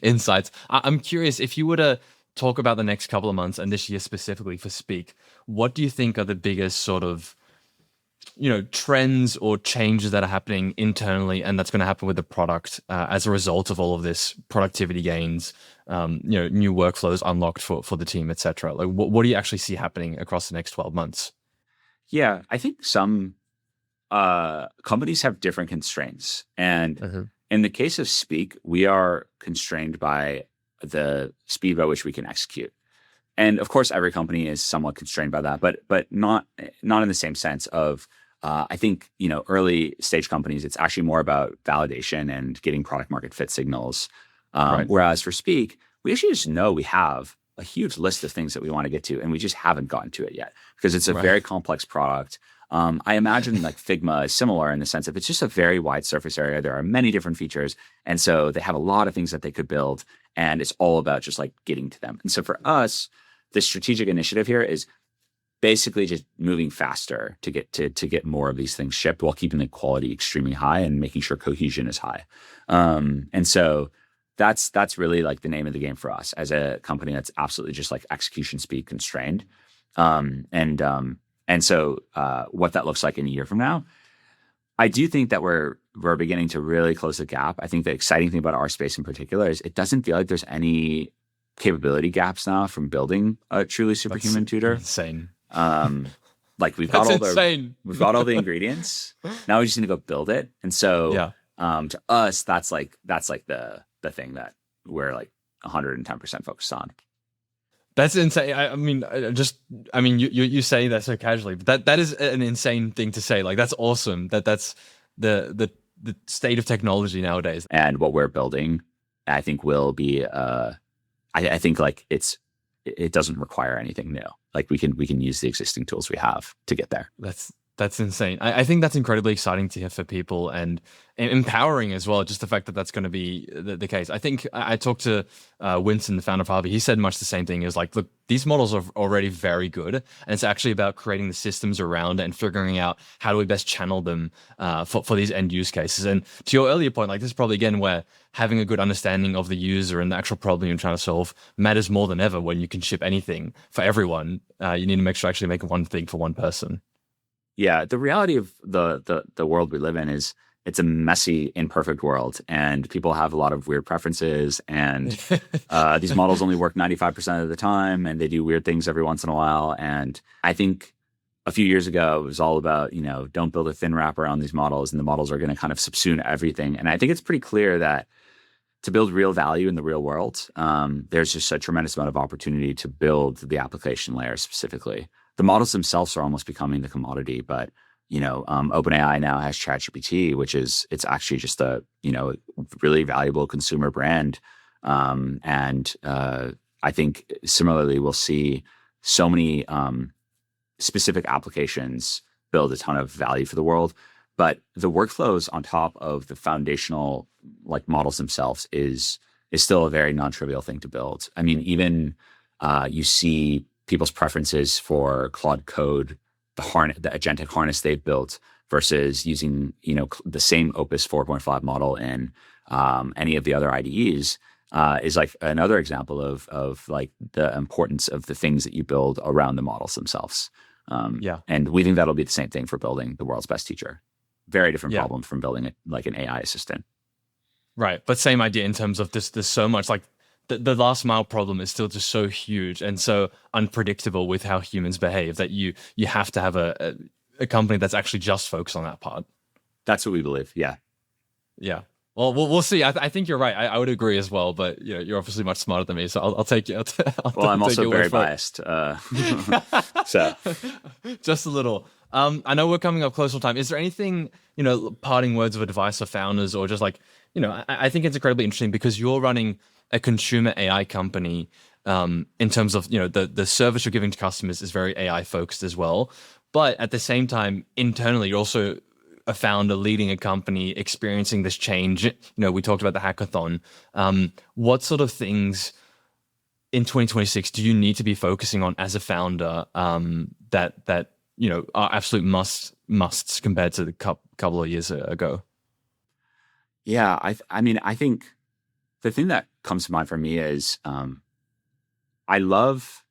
insights. I'm curious, if you were to talk about the next couple of months and this year specifically for Speak, what do you think are the biggest sort of trends or changes that are happening internally and that's going to happen with the product as a result of all of this productivity gains, new workflows unlocked for the team, etc.? Like, what do you actually see happening across the next 12 months? Yeah, I think some companies have different constraints. And in the case of Speak, we are constrained by the speed by which we can execute. And of course, every company is somewhat constrained by that, but not in the same sense of, I think, early stage companies, it's actually more about validation and getting product market fit signals. Whereas for Speak, we actually just know we have a huge list of things that we want to get to, and we just haven't gotten to it yet because it's a very complex product. I imagine like Figma is similar in the sense of it's just a very wide surface area. There are many different features. And so they have a lot of things that they could build, and it's all about just like getting to them. And so for us, the strategic initiative here is basically just moving faster to get more of these things shipped while keeping the quality extremely high and making sure cohesion is high. And so that's really like the name of the game for us as a company that's absolutely just like execution speed constrained. And so what that looks like in a year from now, I do think that we're beginning to really close the gap. I think the exciting thing about our space in particular is it doesn't feel like there's any capability gaps now from building a truly superhuman tutor. Insane. Like we've got all the ingredients. Now we just need to go build it. And so to us, that's like the thing that we're like 110% focused on. That's insane. I mean, you say that so casually, but that is an insane thing to say. Like, that's awesome. That's the state of technology nowadays. And what we're building, I think, will be. I think like it doesn't require anything new. Like we can use the existing tools we have to get there. That's insane. I think that's incredibly exciting to hear for people and empowering as well. Just the fact that that's going to be the case. I think I talked to Winston, the founder of Harvey. He said much the same thing. He was like, look, these models are already very good. And it's actually about creating the systems around it and figuring out how do we best channel them for these end use cases. And to your earlier point, like this is probably, again, where having a good understanding of the user and the actual problem you're trying to solve matters more than ever when you can ship anything for everyone. You need to make sure actually make one thing for one person. Yeah, the reality of the world we live in is it's a messy, imperfect world, and people have a lot of weird preferences, and these models only work 95% of the time, and they do weird things every once in a while. And I think a few years ago, it was all about, don't build a thin wrap around these models, and the models are going to kind of subsume everything. And I think it's pretty clear that to build real value in the real world, there's just a tremendous amount of opportunity to build the application layer specifically. The models themselves are almost becoming the commodity, but OpenAI now has ChatGPT, which it's actually just a really valuable consumer brand, and I think similarly we'll see so many specific applications build a ton of value for the world, but the workflows on top of the foundational models themselves is still a very non-trivial thing to build. I mean, even you see people's preferences for Claude Code, the agentic harness they've built versus using, the same Opus 4.5 model in any of the other IDEs is like another example of the importance of the things that you build around the models themselves. And we think that'll be the same thing for building the world's best teacher. Very different problem from building an AI assistant. Right. But same idea in terms of there's so much the last mile problem is still just so huge and so unpredictable with how humans behave that you have to have a company that's actually just focused on that part. That's what we believe. Yeah. Yeah. Well, we'll see. I think you're right. I would agree as well, but you're obviously much smarter than me, so I'll take you. I'm also very biased. So just a little. I know we're coming up close on time. Is there anything, parting words of advice for founders or just I think it's incredibly interesting because you're running a consumer AI company in terms of, the service you're giving to customers is very AI focused as well. But at the same time, internally, you're also a founder leading a company, experiencing this change. We talked about the hackathon. What sort of things in 2026 do you need to be focusing on as a founder that are absolute musts compared to the couple of years ago? Yeah, I mean, I think the thing that comes to mind for me is I love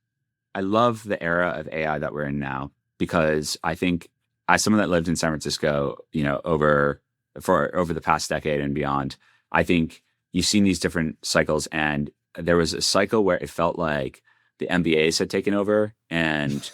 the era of AI that we're in now, because I think as someone that lived in San Francisco, over the past decade and beyond, I think you've seen these different cycles, and there was a cycle where it felt like the MBAs had taken over and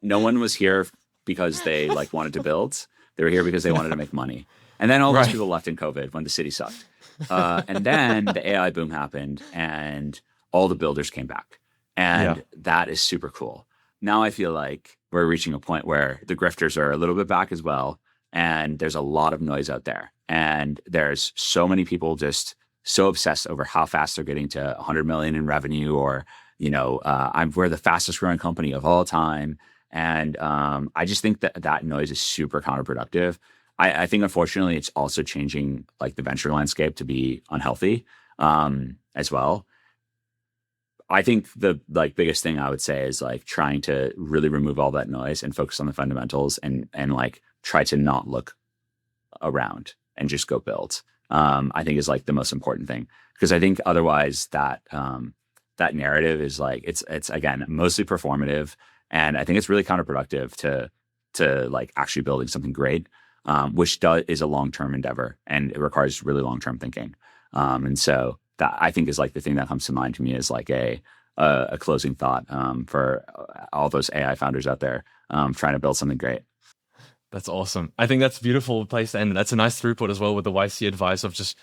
no one was here because they wanted to build. They were here because they wanted to make money. And then all those people left in COVID when the city sucked. And then the AI boom happened and all the builders came back. And that is super cool. Now I feel like we're reaching a point where the grifters are a little bit back as well. And there's a lot of noise out there. And there's so many people just so obsessed over how fast they're getting to 100 million in revenue, or, we're the fastest growing company of all time. And I just think that noise is super counterproductive. I think, unfortunately, it's also changing the venture landscape to be unhealthy as well. I think the biggest thing I would say is trying to really remove all that noise and focus on the fundamentals and try to not look around and just go build. I think is the most important thing, because I think otherwise that narrative is it's again mostly performative, and I think it's really counterproductive to actually building something great, which is a long-term endeavor and it requires really long-term thinking. And so that I think is the thing that comes to mind to me is a closing thought for all those AI founders out there trying to build something great. That's awesome. I think that's a beautiful place to end. That's a nice throughput as well with the YC advice of just,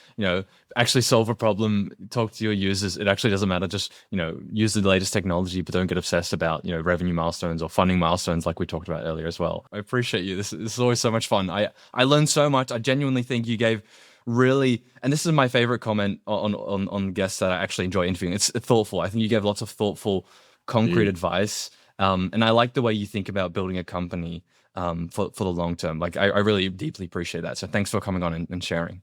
actually solve a problem, talk to your users. It actually doesn't matter. Just, use the latest technology, but don't get obsessed about, revenue milestones or funding milestones like we talked about earlier as well. I appreciate you. This is always so much fun. I learned so much. I genuinely think you gave really, and this is my favorite comment on guests that I actually enjoy interviewing. It's thoughtful. I think you gave lots of thoughtful, concrete advice. And I like the way you think about building a company. for the long term. Like I really deeply appreciate that. So thanks for coming on and sharing.